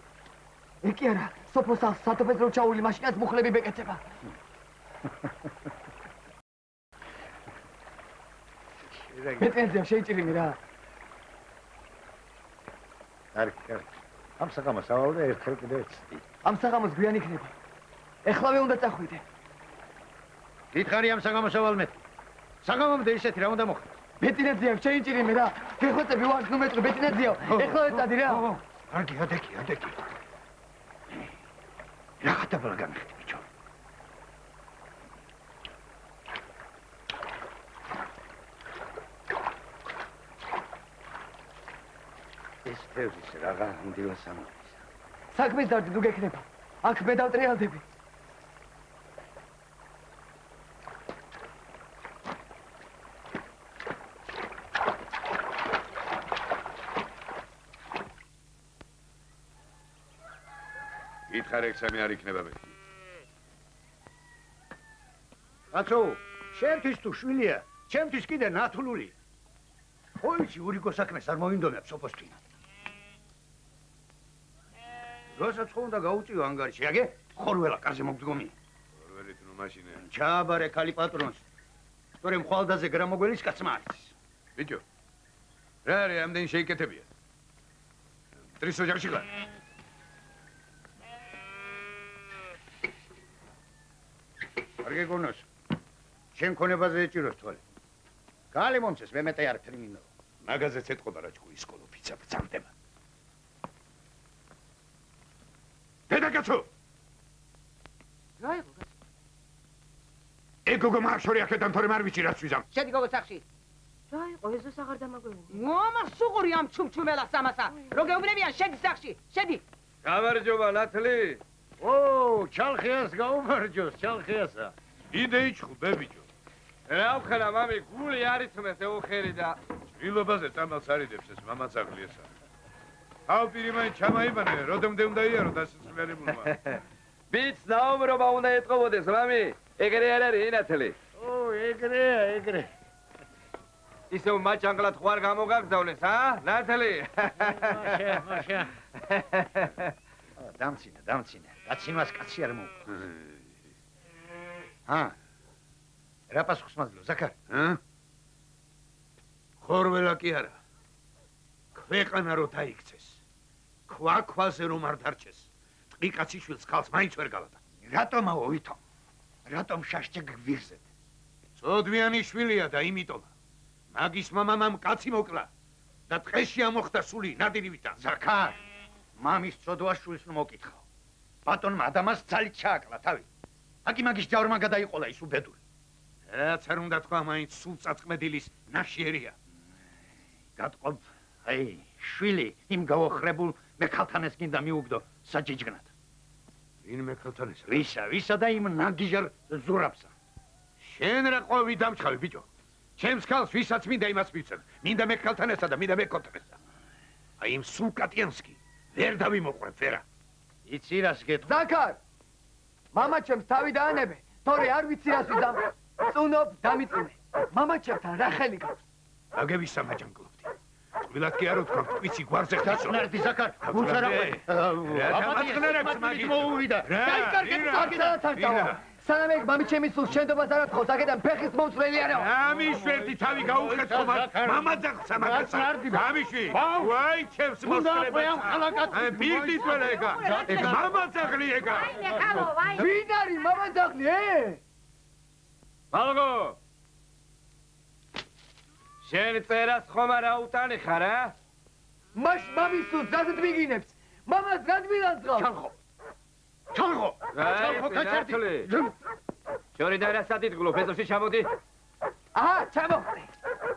ეკი არა, სოფოს სათოფერო ჩაული მაშინაც მუხლები ბეკეთება. მეტენზია შეიძლება რა. კარგი. ამ საღამოს ავალ და ერთხელ კიდევ ეცდი. ამ საღამოს გვიან იქნება. ეხლავე უნდა წახვიდე. გითხარი ამ საღამოს ავალ მე. საღამომდე ისეთი რა უნდა მოხდეს? მეტინაძია შეიძლება რა. გეხვეწები ვარ ნუ მეტყვი მეტინაძია. ეხლავე წადი რა. კარგი, ადეკი. რაღაცა ბლაგან ხეთ ბიჭო. ეს თევზის რაღა მდილას ამოდის. საქმის დარდი თუ გექნება. აქ მე დავტრიალდები. გითხარ ექსამი არ იქნება მეთქი. კაცო, შენთვის თუ შვილია, ჩემთვის კიდე ნათლული. ხოიცი ურიკო საქმეს არ მოინდომებს სოფოსთვინა. როსაც ხო უნდა გაუწიო ანგარიში, აგე? ხორველა კარზე მოგდგომი. ხორველით ნუ მაშინე. ჩააბარე ქალი პატრონს. თორემ ხვალდაზე გრამოგველის კაცმა არის. ბიჭო. რა არის ამდენი შეიკეთებია? ტრისო ჯარში ხარ? არ გეგონოს. შენ ქონებაზე ეჭიროს თვალე. გალი მომწეს მე მეტე არ ტრიმინო. მაგაზეც ეთყოდა რა ჭკუის სკოლო ფიცა ბრძანდება. დედაკაცო! რა იყო კაცო? ეგოგო მარშორი აქედან თორემ არ ვიცი რაც ვიზამ. შედი გოგო სახში. რა იყო ეზოს აღარ დამაგვევინე. მომა სუღური ამ ჩუმჩუმელას ამასა. რო გეუბნებიან შედი სახში. შედი. გამარჯობა ნათლი. ო, ჩალხიას გაუმარჯოს, ჩალხიასა. იდე იჭხუბე ბიჭო. რა ვქნა მამი, გული არიცმეს ეუხერი და ილობაზე წამალს არიდებს ეს მამაცაღლიესა. თავპირი მაინც ჩამაიბანე, როდემდე უნდა იარო დასაცმელებულმა. ბიჭს დაუმრობა უნდა ეთყობოდეს, მამი. ეგრე არ არის ნათლი. ო, ეგრე. ისევ მაჭანგლად ხوار გამოგაგზავნეს, ა? ნათლი. მაშა. დამცინე. კაცინვას კაცი არ მოუყვა. ჰა. რა პასუხს მაძლევ, ზაქარ? ჰა? ხორველა კი არა. ქვეყანა რო დაიქცეს. ქვაზე რომ არ დარჩეს. ტყიკაციშვილს ხალხს მაინც ვერ გავატა. რატომაო ვითომ? რატომ შაშჭე გვირზეთ? წოდვიანი შვილია და იმიტომ. მაგის მამამ კაცი მოკლა და ტყეში ამოხდა სული ნადირივითა. ზაქარ, მამის წოდვაშვილს ნუ მოკითხავ. ბატონმა ადამას ძალით ჩააკლა თავი. აკი მაგის ჯავრმა გადაიყოლა ის უბედური. რაც არ უნდა თქვა, მაინც სულწაწმედილის ნაშიერია. გატყობ, აი, შვილი იმ გაოხრებულ მექალთანეს გინდა მიუგდო საჯიჯგნად. ვინ მექალთანეს? ვისა და იმ ნაგიჟარ ზურაბსა. შენ რა ყვევი დამჩხავი ბიჭო. ჩემს ქალს ვისაც მინდა იმას მივცემ. მინდა მექალთანესა და მინდა მეკოტრესა. აი იმ სულკატიანსკი ვერ დავიმოყრებ ვერა. იცი რას გეტყვი? ზაქარ! მამა ჩემს თავი დაანებე, თორე არ ვიცი რას ვიზამ. წუნობ დამიწუნე. მამა ჩემთან რა ხელი გაქვს? აგევისა მაჯანგლობდი. წყვილად კი არ ვთქვამთ, კვიცი გვარზე ხდასო. დაწნარდი ზაქარ, გულსა რა ყვე. აბატონებს მაგი მოუვიდა. დაიკარგეთ საკითხად თართავა. სანამ ეგ მამი ჩემი სულ შენდობას არ ათხოვს, აქედან ფეხის მომწრელი არა. ამიშვერდი თავი გაუხეცო მაგ მამა ძაღლსა მაგასა. ამიშვი. ვაი ჩემს მოსწრებას. აი პირდით ველა ეგა. ეგ მამა ძაღლი ეგა. ვინ არის მამა ძაღლი მალგო. შენ წერას ხომ არ აუტანი ხარ, ა? მას მამის სულს რაზედ მიგინებს? მამას რად მილანძღავს? ჩალხო. კაცერდი. შორი და რასად იტყლო, ფეზოში ჩამოდი. აჰა, ჩამოხდი.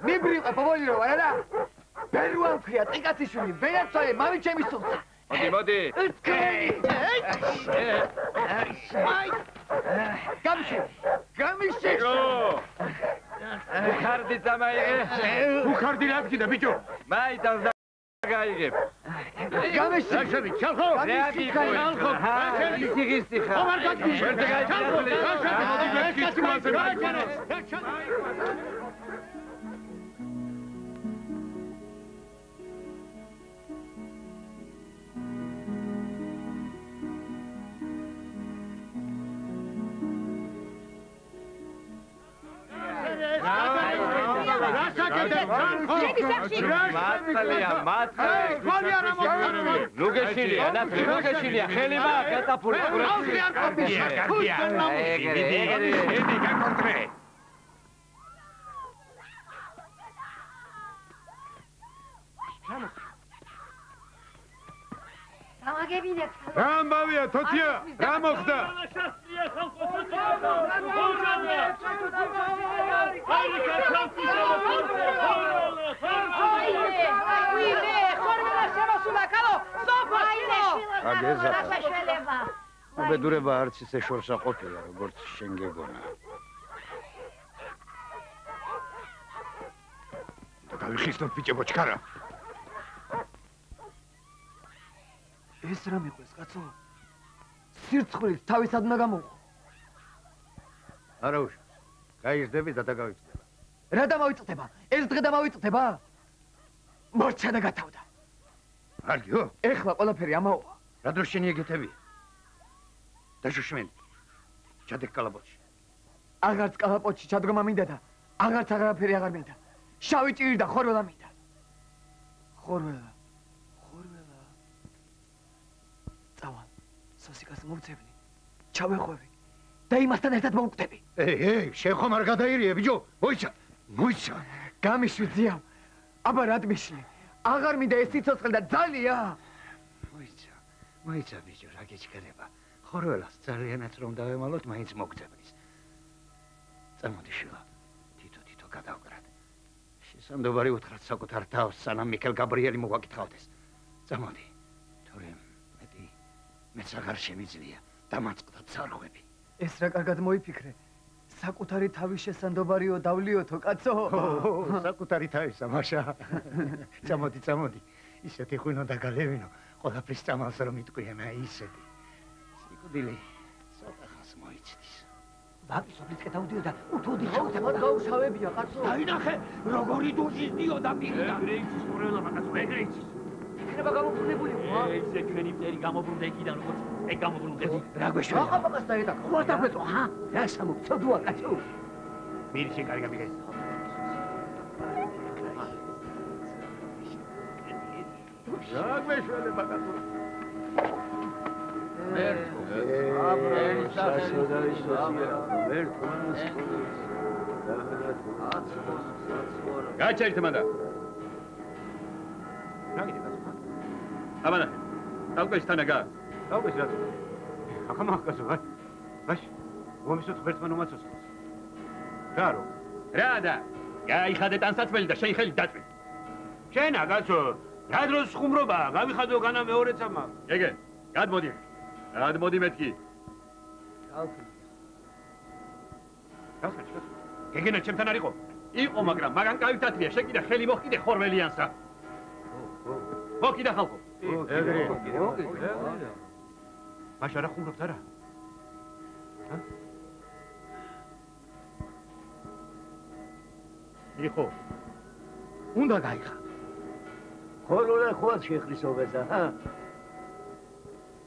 მიბრიყე პოპოლირო არა? ბერუა მქრია, ტიკაციშვილი, ვერაცვალე მამი ჩემი სულსა. მოდი. გამიშე. ხარდი დამაიღე. უხარდი რა გიდა ბიჭო? მაიტანს გაიგებ. გამიშე. ჩალხო. რეაგი ხალხო. ისიღისტი ხა. ხომ არ გაგიშე. ერთ გაიგე. ნუგეშილია, ნუგეშილია, ხელი მაქვს ატაფული. გამაგებინეთ. რა ამბავია, თოთია? რა მოხდა? უბედურება არც ისე შორსა ყოფილა, როგორც შენ გეგონა. გავიხიზნოთ ბიჭებო ჩქარა. ეს რა მიყვეს, კაცო? სირცხვილით თავისად უნდა გამოვხო. არა უშავს. გაიჟდები და დაგავიწყდება. რა დამავიწყდება? ეს დღე დამავიწყდება? მორჩა და გათავდა. არგიო? ეხლა ყველაფერი ამაოა. რა დროს შენი ეგეთებია? დაშუშმენი. ჩადეკ კალაპოტში. აღარც კალაპოტში ჩადგომა მინდა და აღარც აღარაფერი აღარ მინდა. შავი ჭირი და ხორველა მინდა. ხორველა. წავალ. სოსიკას მოვწევნი. ჩავეხვევი და იმასთან ერთად მოვკვდები. შენ ხომ არ გადაირიე, ბიჭო? მოიცა. გამიშვიძია. აბა რად მიშლი? აღარ მინდა ეს სიცოცხლე და ძალია. მოიცა ბიჭო, რა გეჩქერება. ხორველას ძალიანაც რომ დავემალოთ, მაინც მოგწევნის. წამოდი შვილა. თითო გადავკრათ. შესამდობარი უთხრათ საკუთარ თავს, სანამ მიქელ გაბრიელი მოგვაკითხავდეს. წამოდი. თორემ მეც აღარ შემიძლია დამაწყდა ცარღვები. ეს რა კარგად მოიფიქრე. საკუთარი თავის შესანდობარიო დავლიოთო, კაცო. საკუთარი თავისა, მაშა. წამოდი. ისეთი ღვინო და გალევინო, ყველაფრის წამალს რომ იტყვია მე ისეთი. სიკვდილი ცოტა ხანს მოიცდის. ვაკის ოფლისკენ დავდიოდა, უთოდი ხოთებად გაუშავებია, კაცო. დაინახე, როგორი დუზის დიოდა პირდა. ეგრეიცის ხორელა, კაცო, ეგრეიცის. იქნება გამობრუნებული, ვა? ესე ჩვენი მტერი გამობრუნდა იქიდან, როგორც ეგ გამობრუნდები. რა გვეშველა? ახალბაკას დაედა. ხო დაგვეწო, ჰა? რა სამოგწოდოა, კაცო? მირი შეკარი გამიგეს. რა გვეშველება, კაცო? გაჩერით მანდა. რა გიდე კაცო? ამანა. დავკვეშ თანაგა. დავკვეშ რა? ახლა კაცო, ვაშ. მომისოთ ღერთმან უმაცოს. გარო. რა და? გაიხადე ტანსაცმელი და შენ ხელი დაწვი. შენა კაცო, რა დროს ხუმრობა? გავიხადო განა მეორე წამა. ეგე, გადმოდი. გადმოდი მეთქი. გავხდი. გეგენა ჩემთან არ იყო? იყო, მაგრამ მაგან კავითათრია, შენ კიდე ხელი მოხკიდე ხორველიანსა. მოხკიდა ხალხო. ეგრე. მაშა რა ხუმრობთ არა? ჰა? იყო. უნდა გაიხა. ხოლო ხო შეხრისობეცა, ჰა?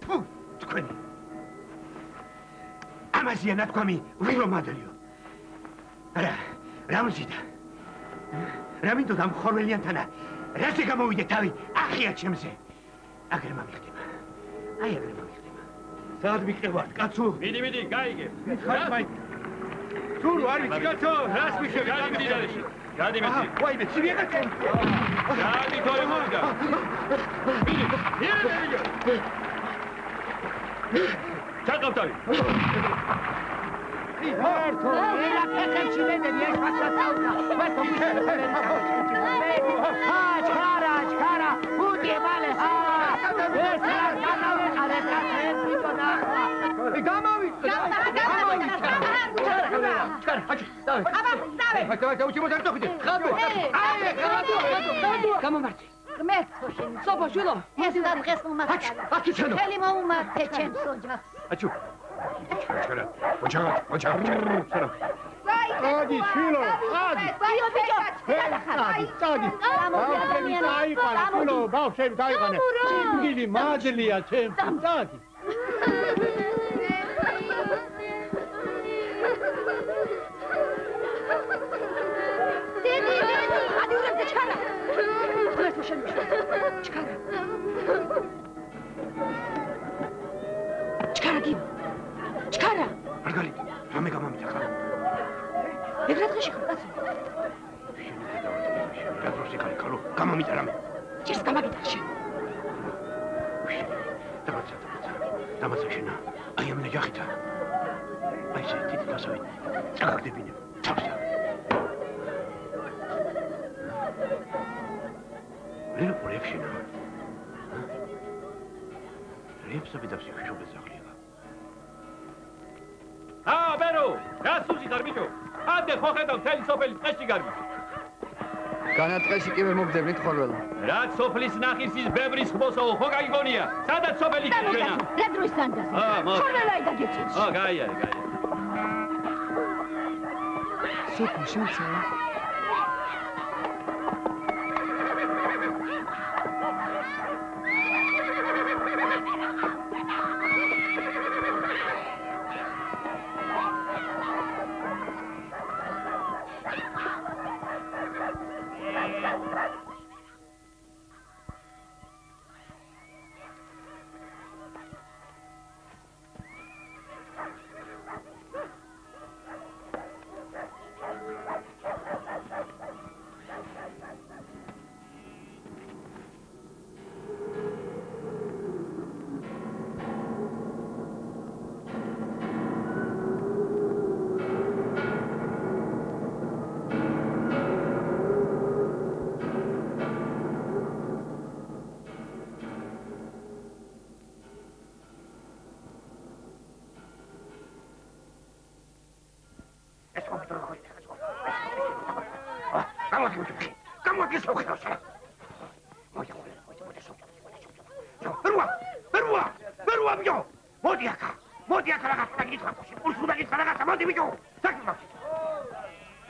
ფუ, თქვენი. ამაზია ნათქვამი, ვირო მადლიო. რა მზიდა? რა მინდოდა ამ ხორველიანთანა? რაზე გამოვიდე თავი? ახია ჩემზე. აგერ მომიხდება. აი აგერ მომიხდება. საათ მიყევართ, კაცო? მიდი, გაიგე. ხარ მაი. სულ არ ვიცი, კაცო, რას მიხევი? გადი დარეში. გადი მეთქი. ვაი, მე ცივი კაცო. გადი თორე მოვიდა. მიდი. ჩაკავტავი. Certo, era perché ci vede di passata. Questo qui è cara, uti male. გამომართე. გმერთო შენ. სოფო შვილო. ეს და დღეს მომახდა. ხელი მოუმართე ჩემს ოჯახს. აჩუ. ოჯახ. ადი შვილო, ადი. ვაიო ბიჭო. ადი. აიყარა შვილო, ბავშვები დაიყანე. ჭინგილი მადლია ჩემს. ადი. ჩქარა. მარგალიტ, რამე გამამიტა ხარ? ეგრე დღეში ხარ კაცო. რა დროს იქარი ქალო? გამამიტა რამე. ჭირს გამაგიტა შენ. დამაცა შენა. აი ამ ნაჯახითა. აი ეს დიდი დასავით. წაგაგდებინე. თავსა. რელო პროექტშენა. რეპსები და ფსიქოშობეს ახლიება. ბერო, რა სუჟი ხარ ბიჭო? ამდე ხო ხედავ მთელი სოფელი ტყეში გარბის. განაწყეში კი ვერ მოგდებნით ხოლმე. რაც სოფლის ნახის ის ბებრის ხმოსაო ხო გაიგონია? სადაც სოფელი ჩვენა? რა დროს სანდას? ხოლმე და გეცეც. გაიარე. სოფო შემცა.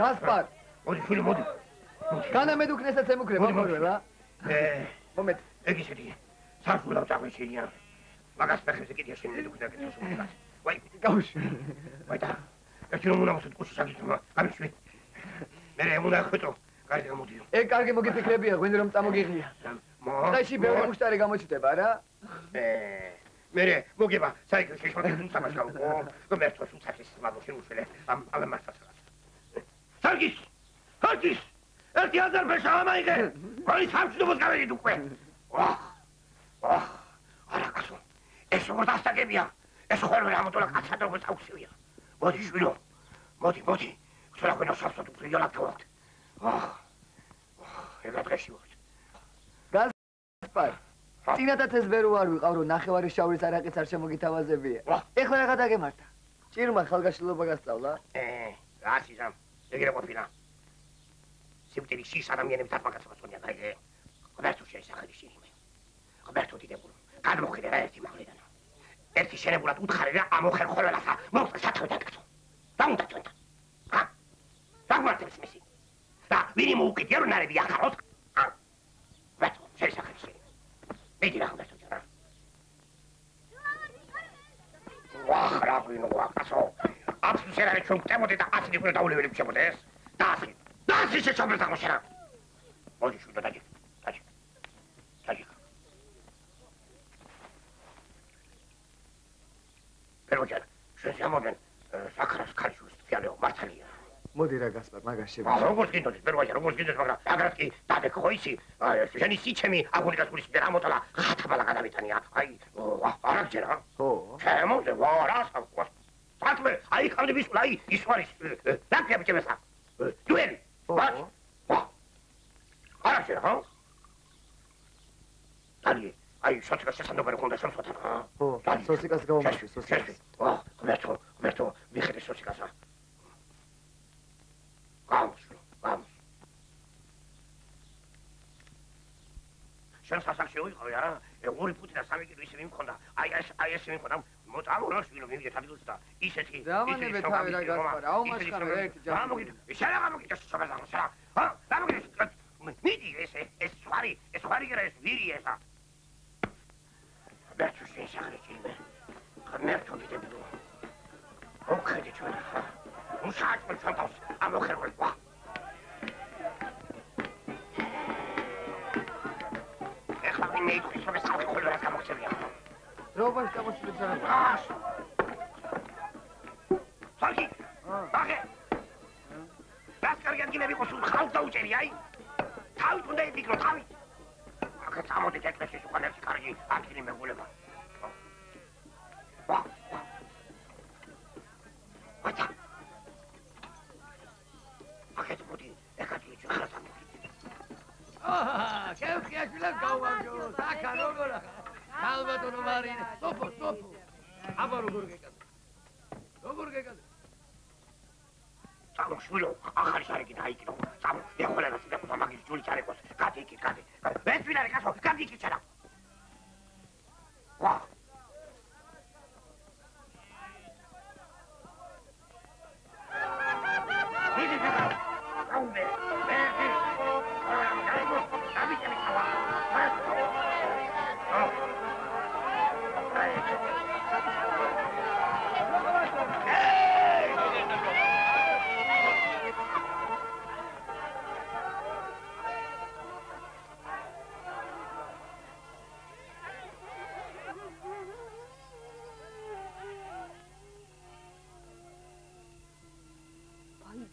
გასპარ. მოდი შვილო, მოდი. განამედ უკნესაც ემუქრება ხოლმე. მომეთ. ეგ ისეთი. სარფულავ წაღვიშინია. მაგას ფეხებზე კიდე შენ უკნა კეთოს უმკაც. ვაი, გავში. ვაი და. ერთი რომ უნდა მოსულ კუში საგიწმა. გამიშვი. მე უნდა ხვიტო. კარგი გამოდიო. ეგ კარგი მოგიფიქრებია, გვინდა რომ წამოგიღია. დაიში ბევრი მუშტარი გამოჩდება რა. მერე მოგება საიკლში შეხოთი თამაშ გავყო. გმერთოს უცახის მაგოში უშველე. ამ მასწავლას. სარგის! სარგის! 1000 ფეშა ამაიგე! ყოლი სამშვიდობოს გავედით უკვე. ვახ! არა კაცო. ეს როგორ დასტაგებია? ეს ხოლმე ამოტოლა კაცად როგორ წავხსივია. მოდი შვილო. მოდი. ხსნა ხონა სასწოთ უფრო იოლაკთავად. ეგ დღეში ვარ. გასპარ. წინათაც ეს ვერ ვარ ვიყავ რომ ნახევარი შავრის არაყიც არ შემოგითავაზებია. ეხლა რა გადაგემართა? ჭირმა ხალგაშლობა გასწავლა? რაში ზამ? ეგრე ყოფილა. სიკვდილის შის ადამიანებს დაფაგაცებას ხონია გაიგე. ღმერთო შეისახები შინიმე. ღმერთო დიდებული. გადმოხედე რა ერთი მაღლიდან. ერთი შენებურად უთხარი რა ამოხერ ხოლმეასა. მოხდა სათავე დაგწო. დაუნდა თქვენ. რა გვარტებს მისი? და ვინი მოუკიდე რომ ნარები ახაროთ? ღმერთო შეისახები შინიმე. მედი რა ღმერთო ჯარა. ვახ რა გვინო ვაკასო. აბსოლუტურად ჩვენ გტემოდით და ასეთი უნდა დაულეველი შეmodes. დაასი შეჩამრეთ აღმოჩენა. მოდი შვილო დაჯი. პეროჯან, შენ შემოდენ საკრას ქალიშვილს ფიალეო მართალია. მოდი რა გასპარ, მაგას შევიდე. როგორც გინდოდი, პეროჯან, როგორც გინდოდი, მაგრამ აგრად კი დადეკ ხო ისი, შენი სიჩემი აგურიკას გულის ვერ ამოტალა, ხათაბალა გადავიტანია. აი, არა გჯერა? ხო. შემოდი, ვარა, საკუას. Atme, ai kam de bisula, ai, iswaris. Dak ya bichemesa. Duel. What? Ara shira, ha? Ali, აი, სოციკას შესაძლებელი უნდა შემსვათა. ხო, სოციკას გავამშვი, სოციკას. ღმერთო, მიხედე სოციკასა. გამოსვლო. შენ სასახში ვიყავი არა? 2 ფუტი და 3 კილო ისე მიმქონდა. აი ეს მიმქონდა. მოწამო შვილო მივიდეთ ადგილზე და ისეთი დამანებე თავი რა გასპარა. აუ მასხარა ერთი ჯამი. გამოგიდე. შელა გამოგიდე შობაზა შელა. ჰა, გამოგიდე. მიდი ეს სხვარი გერა ეს ვირი ესა. ბერჩუ შეშაღრეჭიმე. ღმერთო დიდებო. ოქედი ჩვენ. უშაჭმ ჩანტავს ამოხერხული. ეხლა მე იქვის რომ ეს ხალხი ხოლმე გამოგცემია. დროუბაში გამოსვლებს არა. ფალკი. ბახე. რას კარგი ადგილები ყოს ხალხს დაუჭერი, აი. თავით უნდა იფიქრო, თავით. აქ წამოდით ეკლესიის უკან ერთი კარგი ადგილი მეგულება. ვაცა. აქეთ მოდი, ეკადრიჩ ხარ სამოდი. კევხია შვილებს გავვარჯო, საკა როგორ ახლა. ალბათო მარინე, სოფო. აბა როგორ გეკადე. წამო შვილო, ახალი შარიკი დაიკიდო. წამო, ეხოლება სიტყვათა მაგის ჯული ჩარეკოს. გადი იქით. ეს ვინარე კაცო, გადი იქით ჩარა. ვა. მიდი ჩარა. აუმე.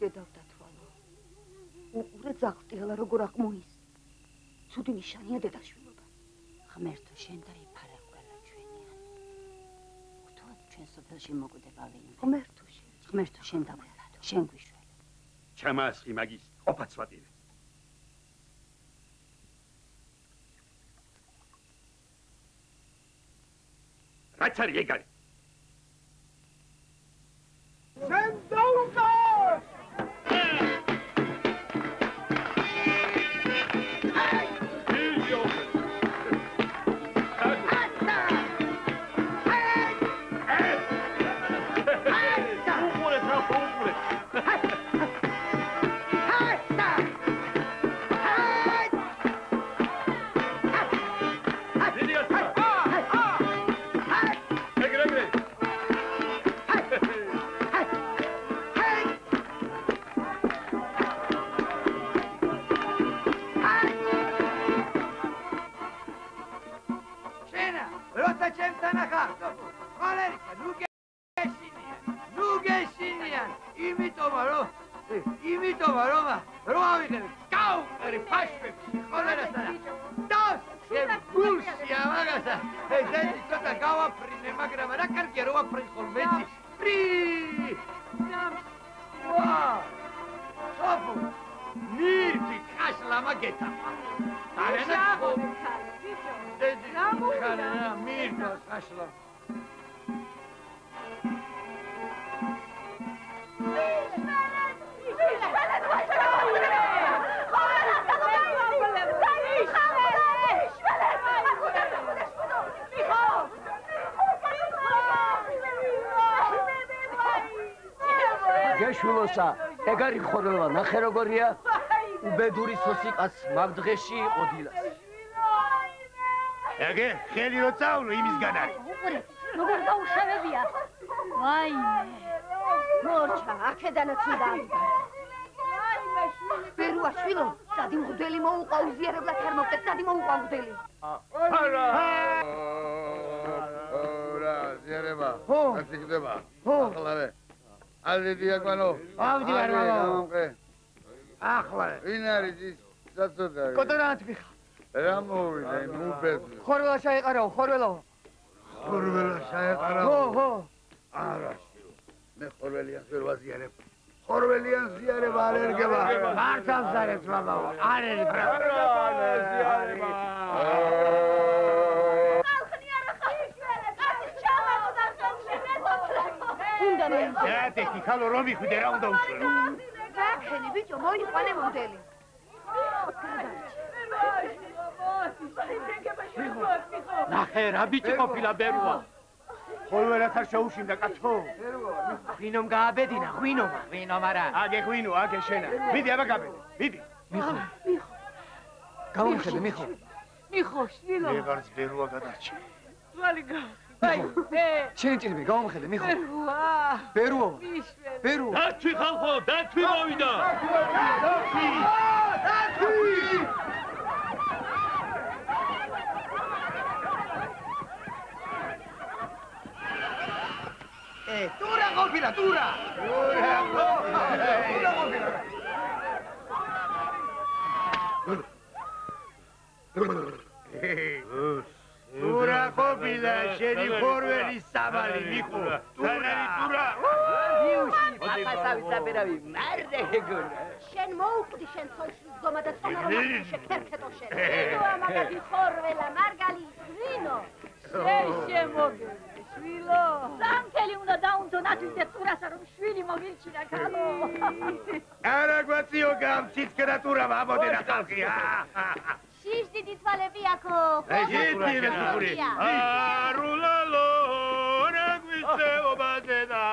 დედავდა თვალო. უყურე ძაღლტიალა როგორ აღმოის. ცუდი ნიშანია დედაშვილობა. ღმერთო შენ დაიფარა ყველა ჩვენიან. უთუად ჩვენ სოფელში მოკვდება ვინმე. ღმერთო შენ დავიფარდო. შენ გვიშველი. ჩამასხი მაგის ყოფაცვადირე. რაც არის ეგ არის? შენ დაუკა! გეშულოსა, ეგ არის ხორელა, ნახე როგორია? უბედური სოსიკაც მაგ დღეში იყო დილას. ეგე, ხელი რო წავნო იმისგან არის. უყურე, როგორ გაუშავებია. ვაიმე. მორჩა, აქედანაც უნდა აღდგა. ბერუა შვილო, სადი მღვდელი მოუყვა უზიარებლად არ მოვდეთ, სადი მოუყვა მღვდელი. არა. რა, ზიარება. ასე ხდება. ახლავე. ალედი აკვანო. ავდივარ მამო. ახლა. ვინ არის ის საწოდა? კოტორანთ მიხა. რა მოვიდა იმ უბედს? ხორველა შეეყარაო, ხორველა. ხორველა შეეყარაო. ხო. არა. მე ხორველიანს ვერ ვაზიარებ. ხორველიანს ზიარება არ ერგება. მართალ ზიარებს მამაო. არ ერგება. არა ზიარება. ეთიკი ხალო რომ იხვიდე რა უნდა უშველო. გახენი ბიჭო, მოიყვანე მოდელი. ნახე რა ბიჭი ყოფილა ბერუა. ხოლმე არ შეუშინდა კაცო. ღვინომ გააბედინა, ღვინომა. ღვინომ არა. აგე ღვინო, აგე შენა. მიდი აბა გაბედე. მიდი. მიხო. გამომხედე მიხო. მიხო, შვილო. ეგარც ბერუა გადარჩა. ძვალი გახი. აი, შენი ჭირები გამომხედე მიხო. ბერუა. ბერუა. დათვი ხალხო, დათვი მოვიდა. ტურა ყოფილა, ტურა. ტურა ყოფილა, შენი ხორველი სამალი მიხო. ტურა. ნიუში, პაპასავი საბერავი, მარე გონა. შენ მოუკვდი შენ ცოლშვილს გომა და ცოლა რომ შეკერქეტო შენ. ვინოა მაგათი ხორველა, მარგალი, ვინო? შემოგე. შვილო. სამთელი უნდა დაუნდო ნათვისე ტურასა რომ შვილი მოგილჩინა ქალო. არა გვაციო გამციცკრა ტურა ამოდენა ხალხია. შიშდიდი თვალები აქო. ეჟიტი მესური. არულალო რა გვისეობაზე და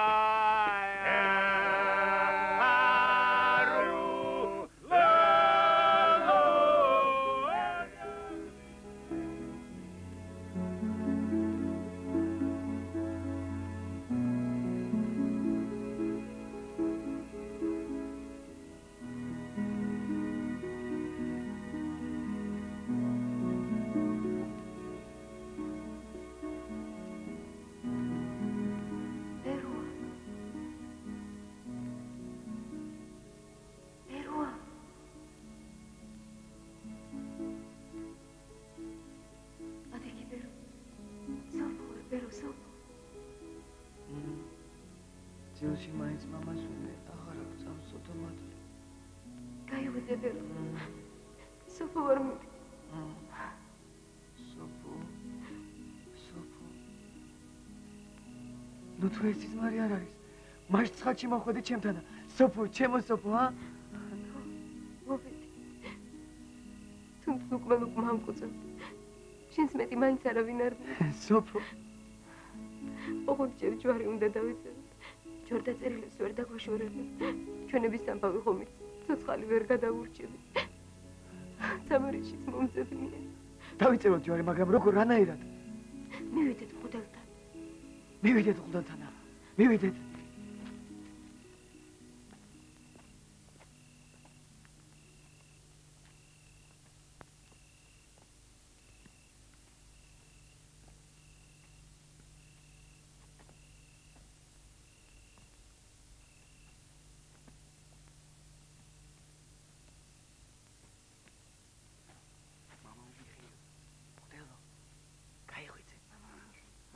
ძილში მაინც მამას ვინე აღარ აღწამს ოდომატლი. გაივიდე ბერო. სოფო ვერ მიდი. სოფო. ნუ თუ ეს ძმარი არ არის. მაშ ცხადში მოხვედი ჩემთანა. სოფო, ჩემო სოფო, ა? მოვიდი. თუმცა უკმე მამკუცო. შენს მეტი მაინც არავინ არ მიდის. სოფო. ოღონდ ჯერ ჯვარი უნდა დავიწეროთ. ჯორდა წერილებს ვერ დაგვაშორებენ. ჩვენების ამბავი ხომით ცოცხალი ვერ გადავურჩები. სამარიშიც მომზადნია. დავიწეროთ ჯვარი, მაგრამ როგორ რანაირად? მივიდეთ მღვდელთან. მივიდეთ მღვდელთან. მივიდეთ.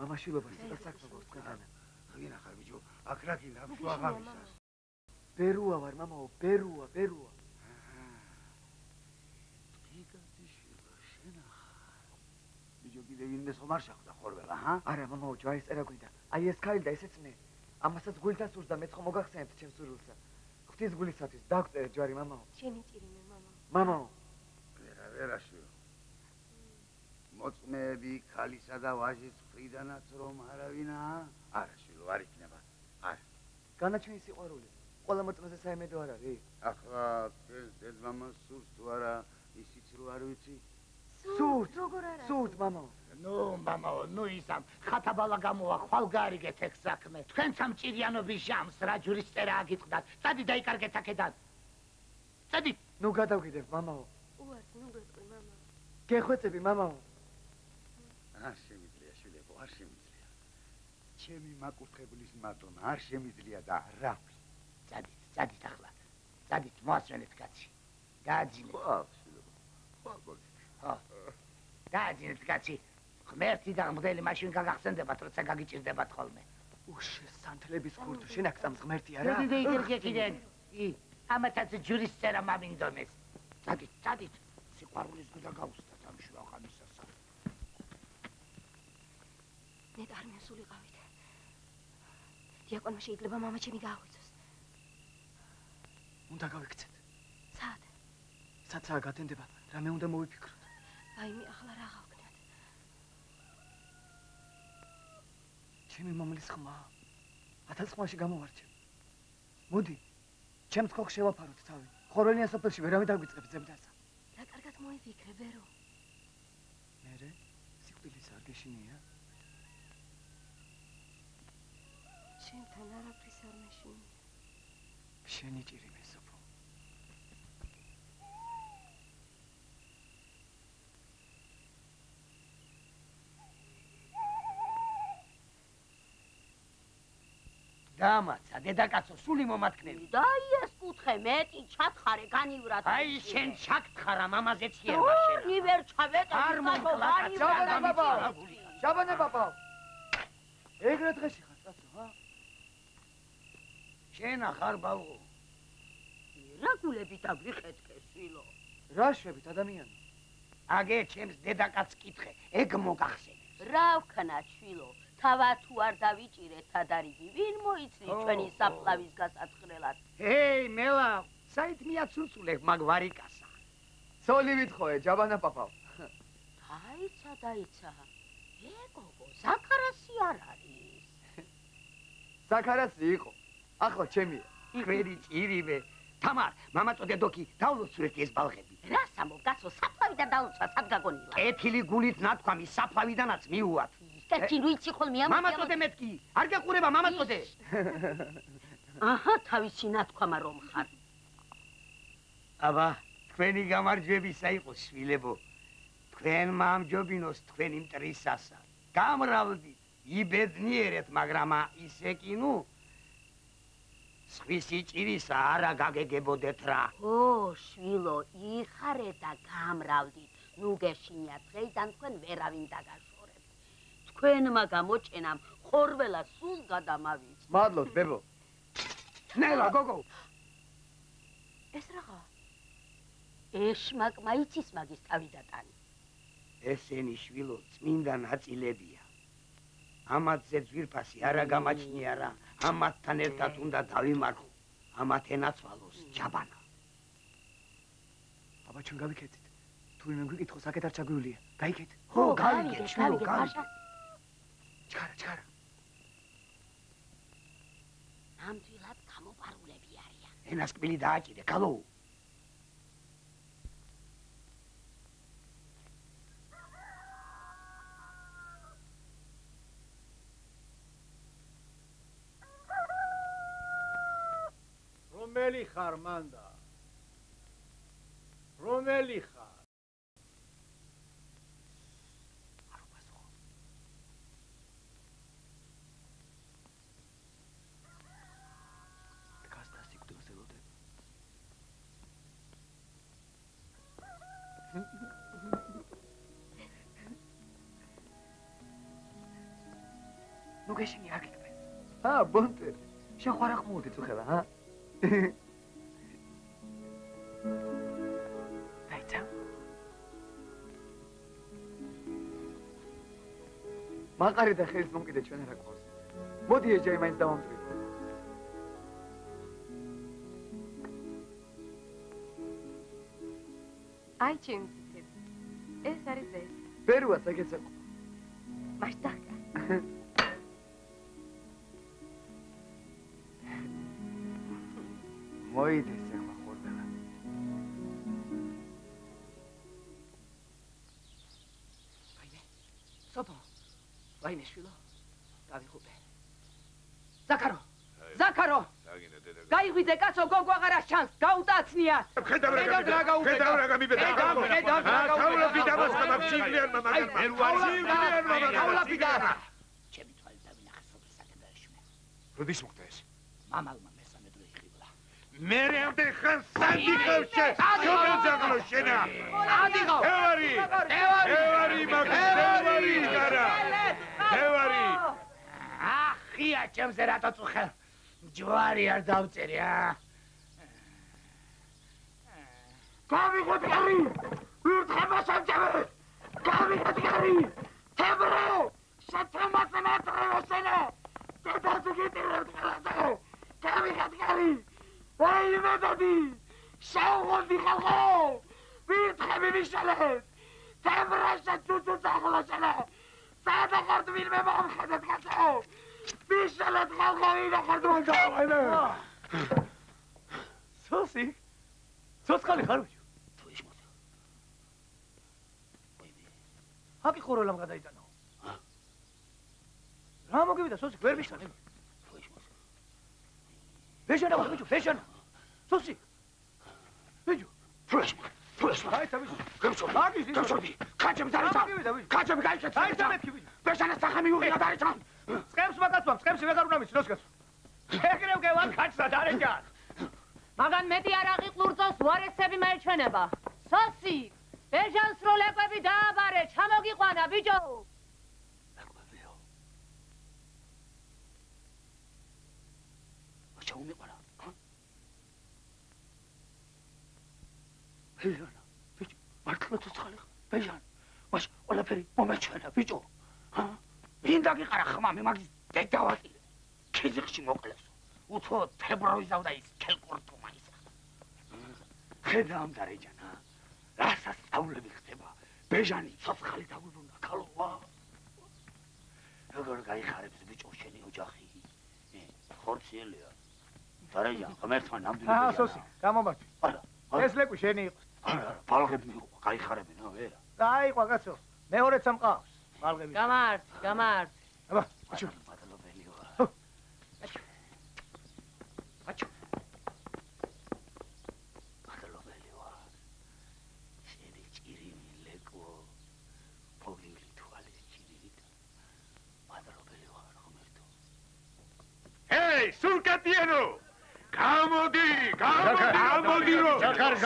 მამაშვილობა ცოტა საქმე გვაქვს თქვენთან. ღვინა ხარ ბიჭო, აქ რა გინდა, შუა ღამისას. ბერუა ვარ, მამაო, ბერუა. ტყიგადიშვილო, შენა ხარ. ბიჭო, კიდე ვინმე ხომ არ შეხვდა ხორველა, ჰა? არა, მამაო, ჯვარის წერა გვინდა. აი ეს ქალი და ესეც მე. ამასაც გულთან სურს და მეც ხომ მოგახსენებთ ჩემს სურვილსა. ღვთის გულისათვის დაგწერე ჯვარი, მამაო. შენი ჭირიმე, მამაო. მამაო. ვერაშვილო. მოწმეები ქალისა და ვაჟის მხრიდანაც რომ არავინაა? არა, შვილო, არ იქნება. არა. განაჩენი სიყვარული. ყველა მოწმეზე საიმედო არ არის? ახლა ეს დედმამას სურს თუ არა, ისიც რო არ ვიცი? სურთ, სურთ, მამაო. ნუ, მამაო, ნუ ისამ ხათაბალა გამოვა, ხვალგარიგეთ ეგ საქმე. თქვენ სამჭირიანობის ჟამს რა ჯურის წერა აგიტყდათ. წადი დაიკარგეთ აქედან. წადი. ნუ გადავგიდებ, მამაო. უარს, ნუ გეტყვი, მამაო. გეხვეწები, მამაო. არ შემიძლია, შვილებო, არ შემიძლია. ჩემი მაკურთხებლის მადონა არ შემიძლია და რა. წადით ახლა. წადით, მოასვენეთ კაცი. გააძინეთ. ხო. გააძინეთ კაცი. ღმერთი და მღვდელი მაშინ გაგახსენდებათ, როცა გაგიჭირდებათ ხოლმე. სანთლების ხურდ შენ აქ წამს ღმერთი არა? დიდი იკერგე კიდენ. ამათაც ჯურის წერა მამინდომეს. წადით. სიყვარულის გუდა გაუსტათ ამ შუა ღამისასა. ნეტ არ მიასულიყავით. დიაკონმა შეიძლება მამაჩემი გააღვიძოს. უნდა გავიქცეთ. სად? სადაა გათენდება? რამე უნდა მოვიფიქროთ. ვაიმე, ახლა რა გავქნათ? ჩემი მამლის ხმა. 1000 ხმაში გამოვარჩევ. მოდი. ჩემს ხოხ შევაფაროთ თავი. ხორელიან სოფელში ვერავინ დაგვიწყებს ძემდასა. რა კარგად მოიფიქრე, ბერო. მერე სიკვდილის არ გეშინია? შენთან არაფრის არ მეშინია. შენი ჭირიმე სოფო. დამაცა, დედაკაცო, სული მომათქნელი. და ეს კუთხე მეტი ჩათხარე განივრად. აი, შენ ჩაგთხარა მამაზეც იერმა შენ. ნი ვერ ჩავეტე. არ მომკლა კაცო. შაბანე პაპა. ეგრე დღეში ხარ, კაცო, ჰა? შენ ახარ ბალღო. რა გულები დაგვიხეთქე, სვილო? რა შვებით ადამიანი? აგე ჩემს დედაკაც კითხე, ეგ მოგახსენებს. რა ვქნა, შვილო? თავა თუ არ დავიჭირეთ ადარიგი, ვინ მოიცნი ჩვენი საფლავის გასაცხრელად? ჰეი, მელა, საით მიაცურცულებ მაგვარიკასა. სოლი ვითხოვე, ჯაბანა პაპა. დაიცა. გოგო, ზაქარასი არ არის. ზაქარასი იყო. ახლა ჩემია. ქვერი ჭირივე. თამარ, მამაწოდე დოკი, დავლოცვრეთ ეს ბალღები. რა სამო, კაცო, საფლავიდან დაუცვა, სად გაგონილა? კეთილი გულით ნათქვამი საფლავიდანაც მიუვათ. კეთილი ვიცი ხოლმე ამ. მამაწოდე მეთქი, არ გეყურება მამაწოდე. აჰა, თავისი ნათქვამა რომ ხარ. აბა, თქვენი გამარჯვებისა იყოს, შვილებო. თქვენ მამჯობინოს თქვენი მტრისასა. გამრავლდით, იბედნიერეთ, მაგრამ ისე კი ნუ სხვისი ჭირისა არა გაგეგებოდეთ რა. ო, შვილო, იხარე და გამრავლდით. ნუ გეშინია დღეიდან თქვენ ვერავინ დაგაშორებთ. თქვენმა გამოჩენამ ხორველა სულ გადამავიწყდა. მადლობთ, ბებო. ნელა, გოგო. ეს რაღა? ეშმაკმა იცის მაგის თავი დატანი. ესენი შვილო წმინდა ნაწილებია. ამათზე ძვირფასი არა გამაჩნია რა. ამათთან ერთად უნდა დავიმარხო. ამათ ენაცვალოს ჯაბანა. აბა ჩვენ გავიქეთით. თუ ვინმე გვიკითხოს, აქეთ არ ჩაგვივლია. გაიქეთ? ხო, გავიგეთ, შვილო, გავიგეთ. ჩქარა. ნამდვილად გამოპარულები არიან. ენასკბილი დააჭირე, გალო. რომელი ხარ მანდა? რომელი ხარ? დგას და სიკვდილს ელოდებ. ნუ გეშინი არ გიგბეს. ბონტე. შენ ხარ ახმოვდი თუ ხელა, ჰა? დაიცა. მაყარი და ხელის მომკიდე ჩვენ არა გვყავს. მოდი ეჯაი მაინც დავამტვი. აი ჩემი ციცები. ეს არის ეს. ბერუას ეგეც ეყო. მაშ დახკა. მოიდეს ახლა ხორბელა. სოფო. ვაიმე შვილო. გავიხუპე. ზაქარო. ზაქარო. გაიღვიძე კაცო, გოგო აღარა ჩანს, გაუტაცნია. ხედავ რა გამიბედა. თავლები დამასკა მშიგლიანმა მაგარმა. თავლები და ჩემი თვალი დავინახე სოფლის საკეთებაში. როდის მოხდა ეს? მამალმა მესამე დრო იხილა. მე რამდენ ხანს სადიხევშე შობელძაღლო შენა. ადიღო. ევარი მაგარი გარა. ევარი. ახია ჩემზე რატო წუხე? ჯვარი არ დავწერი, ა? გავიღოთ ვირთხება სამჭამე. გავიღოთ თებრე. 17 მეტრე ვესენე. კეთასგიტი ხალხო კამიხატკარი ვაი მედადი შაუღონდი ხალხო ვირთხები მიშალეთ თემრაშა ცუცუცახლაშალა სადახართ ვინმე მომხედეთ კაცო მიშალეთ ხალხო ვინახართ მომგავანა სოსი სოცხალი ხარ ბიჭო თუ ის მოწა აკი ხოროლამ გადაიტანო რა მოგივიდა სოსი ვერ მიშალე თუ ის მოწა ბეჟანა ვარ ბიჭო ბეჟანა სოსი ბიჭო თუ ის მოწა აი თავის გემსო მაგის გემსოდი კაჭები დაიცა კაჭები გაიქეთ აი დამეთქი ბიჭო ბეჟანა სახე მიუღია დაიცა სკემს მაგაცვა სკემს ვეღარ უნდა მის როსკას ეგრევ გევან კაჭსა დარეჯა მაგან მეტი არ აღიყლურძოს უარესები მეჩვენება. სოსი, ბეჟანს როლეკვები დააბარე, ჩამოგიყვანა ბიჭო. აკბებიო. აჩა უმიყვანა. ბეჟანა, ბიჭო, მართლა ცოცხალი ხარ. ბეჟანა, მაშ ყველაფერი მომეჩვენა ბიჭო. ვინ დაგიყარა ხმა, მე მაგის დედავაკი. ქიზიყში მოკლეს. უთო თებროიზავდა ის ქელკურტუმა ის. ხედა ამ დარეჯანა. რასაც სწავლები ხდება. ბეჟანი ცოცხალი დაგვიბრუნდა ქალოვა. როგორ გაიხარებს ბიჭო შენი ოჯახი? ხორციელია. დარეჯან ღმერთმა ნამდვილი ბეჟანა. სოსი, გამომართვი. ეს ლეკვი შენი იყო. არა, ბალღები მიიღო, გაიხარებინა ვერა. დაიყვა კაცო. მეორეც ამყავს. ბალღები. გამართ. აბა, აჩუ. Hey, surcatieno! Camodi, ro!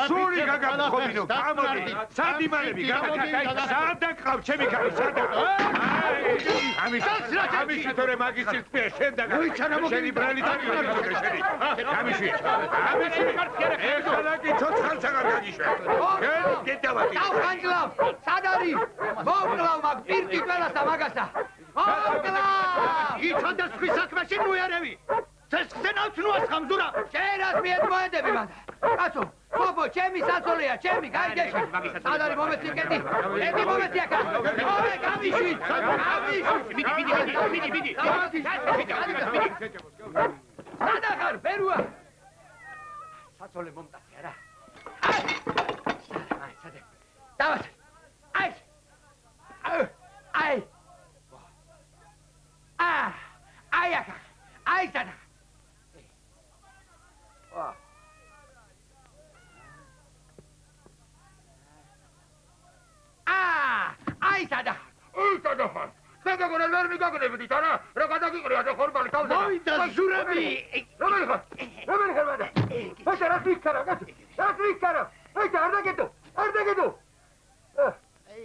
Suri gagabkhobino, camodi. Sadi malebi, sada qab, chemi kari, sada. Amishi tore magistri tpia, shenda ga. Sheni brali tari ro sheni. Amishi. Ekhalaki tsotkhan sagar gagishva. Gedavati. Davqanjlav, sadari. Momqlav mag pirki qvelas amagasa. Momqlav! იცოდა სხვის საქმეში ნუერევი. ცეცხლზე ნავთნუას ხამზურა. შენას მიეთმოედები მანდ. კაცო, ბობო, ჩემი საწოლია, ჩემი, გაიგეში. სადარი მომეცი კეტი. კეტი მომეცი აქა. ოვე, გამიშვი. მიდი. სადახარ, ბერუა. საწოლე მომტაცი არა. აი, სადე. დავას. აი. Ai acá, ai sana. Ai sana. Ai sana. Sega con el vermi gagone viditana, ragazzi che create formali causa. Voi da zurabi. Romani fermate. Questa era clicca ragazzi. La cliccano. Ehi, guarda che tu.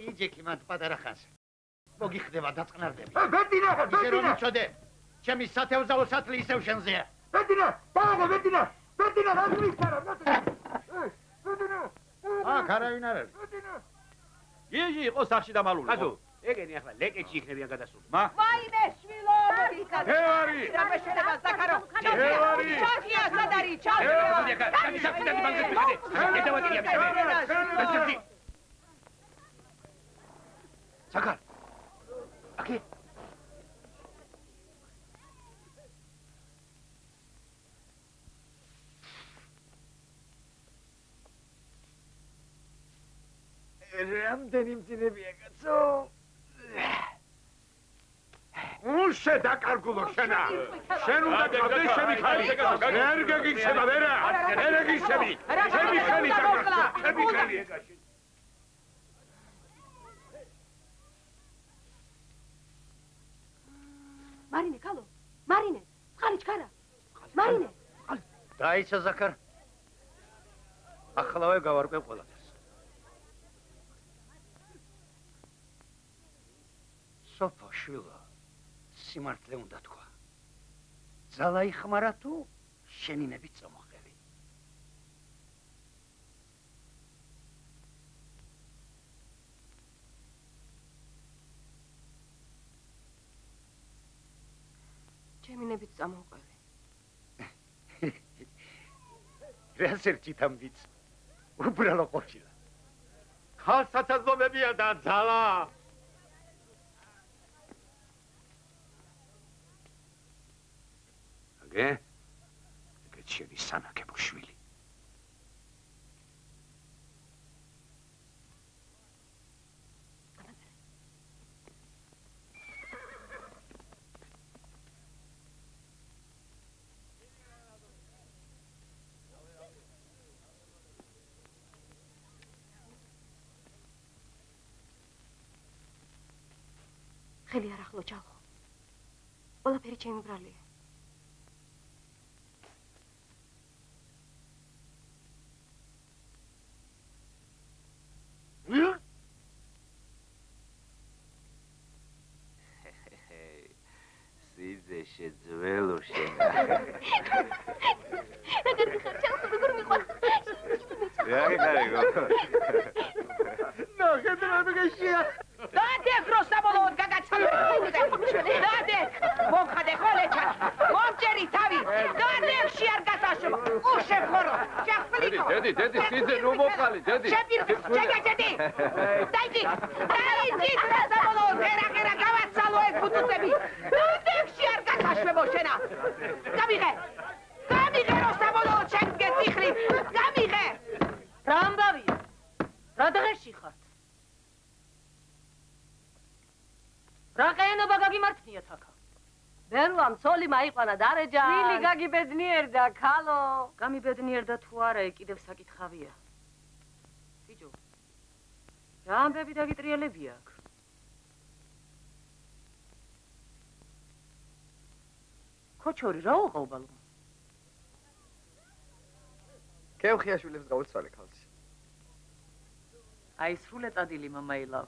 იჯი კიმათ პატარა ხანს. მოგიხდება დაწყნარდები. ბეტინა. ჩოდე. ჩემი სათევზაო სათლი ისევ შენზეა. ბეტინა, რა გიქარა, ბეტინა. არავინ არ არის. იეჟი იყო სახში დამალული. კაცო, ეგენი ახლა ლეკეჩი იქნებიან გადასული. ვაიმე შვილო, ევარი. რაბეშენება ზაქარო. ევარი. ჩახია სადარი, ჩახია. ჩემი სახში დაგიბალგეთ ხადე. ედავატია მისები. ზაქარ. აკი. რამდენი მძინებია კაცო? უშე დაკარგულო შენა. შენ უნდა გაბდეს ჩემი ხალი. ვერ გეგიქცება ვერა. ვერ გიგიცები. ჩემი ხალი დაკარგა. ჩემი ხალი ეგაში. მარინე, ქალო. მარინე, ხალი ჩქარა. მარინე. დაიცა ზაქარ. ახლავე გავარკვევ ყველაფერს. სოფო შვილო, სიმართლე უნდა თქვა. ძალა იხმარა თუ შენინებით წამოხევი. შემინებით წამოვყევი. რას ერჩით ამ ვიც? უბრალო ყოფილა. ხალხსაცაზომებია და ძალა. აგე? ეგეც შენი სანაკებო შვილი. ხელი არ ახლო ჩალხო. ყველაფერი ჩემი ბრალია. სიძე შეძველო შენ. როგორ ხარ ჩალხო, როგორ მიყვარს? რა გიგარიგო? ნახეთ რა გეშია. დადეკ რო საბოლოოდ გაგაცალე. დადეკ. მომხადე ხოლეჩა. მომჭერი თავი. დადეკ შეარ გასაშო. უშეფორო. ჩახფლიკო. დედი, სიძე ნუ მოყალი, დედი. შეჯეჯედი. დაიჭი. დაიჭი რა საბოლოოდ ერა გავაცალო ეს ბუთუცები. დადეკ შეარ გასაშვებო შენა. გამიღე. გამიღე რო საბოლოოდ შეგდგე ციხლი. გამიღე. რა ამბავია? რა დღეში ხართ? რა ყენობა გაგიმართნიათ აქა? ბერუამ ცოლი მაიყვანა დარეჯა. ვილი გაგიბედნიერდა, ქალო. გამიბედნიერდა თუ არა, კიდევ საკითხავია. ბიჭო. რა ამბები დაგიტრიალებია აქ? ქოჩორი რა უყავბალო? კევხიაშვილებს გაუცვალე ქალში. აი სრულად ადილი მამაილავ.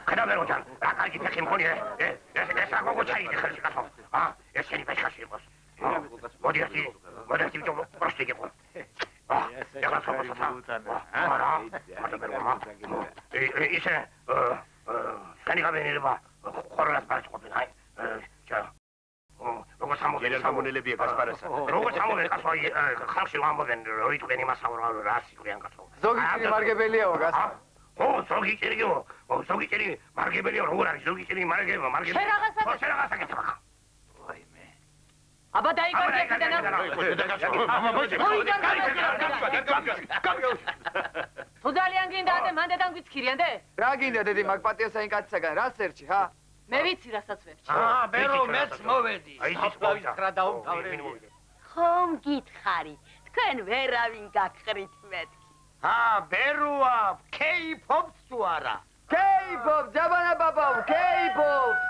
კანაბეროჯან, რა კარგი ფეხი მქონია. ეს რა გოგო ჩაიდე ხელში გასო. ეს შენი ფეხში იყოს. მოდი ერთი ჯო პროსტი გიყო. ეხლა ისე სკანი გამენილება ხორლას პარჩყოფენ, აი. როგორც სამონელებია გასპარესა. როგორც სამონელი კაცო, აი ხალხში ამბობენ, რომ იტყვენ იმასაო რა სიკვდიან კაცო. ზოგი წირი მარგებელიაო გასა. ზოგი ჭირი მარგებელია როგორ არის ზოგი ჭირი მარგება შერაღასა გეთქვა ვაიმე აბა დაიგარდა თუ ძალიან გინდა ანდე მანდე დამგვიცქირიანდე რა გინდა დედი მაგ პატიოს აი კაცისაგან რა სერჩი ხა მე ვიცი რასაც ვერჩი ბერო მეც მოვედი საფლავის ხრა დაუმთავრე ხომ გითხარი თქვენ ვერავინ გაგხრით მეთქი ბეროა, კეიფობს თუ არა? კეიფობს, ჯაბანა ბაბავ, კეიფობს.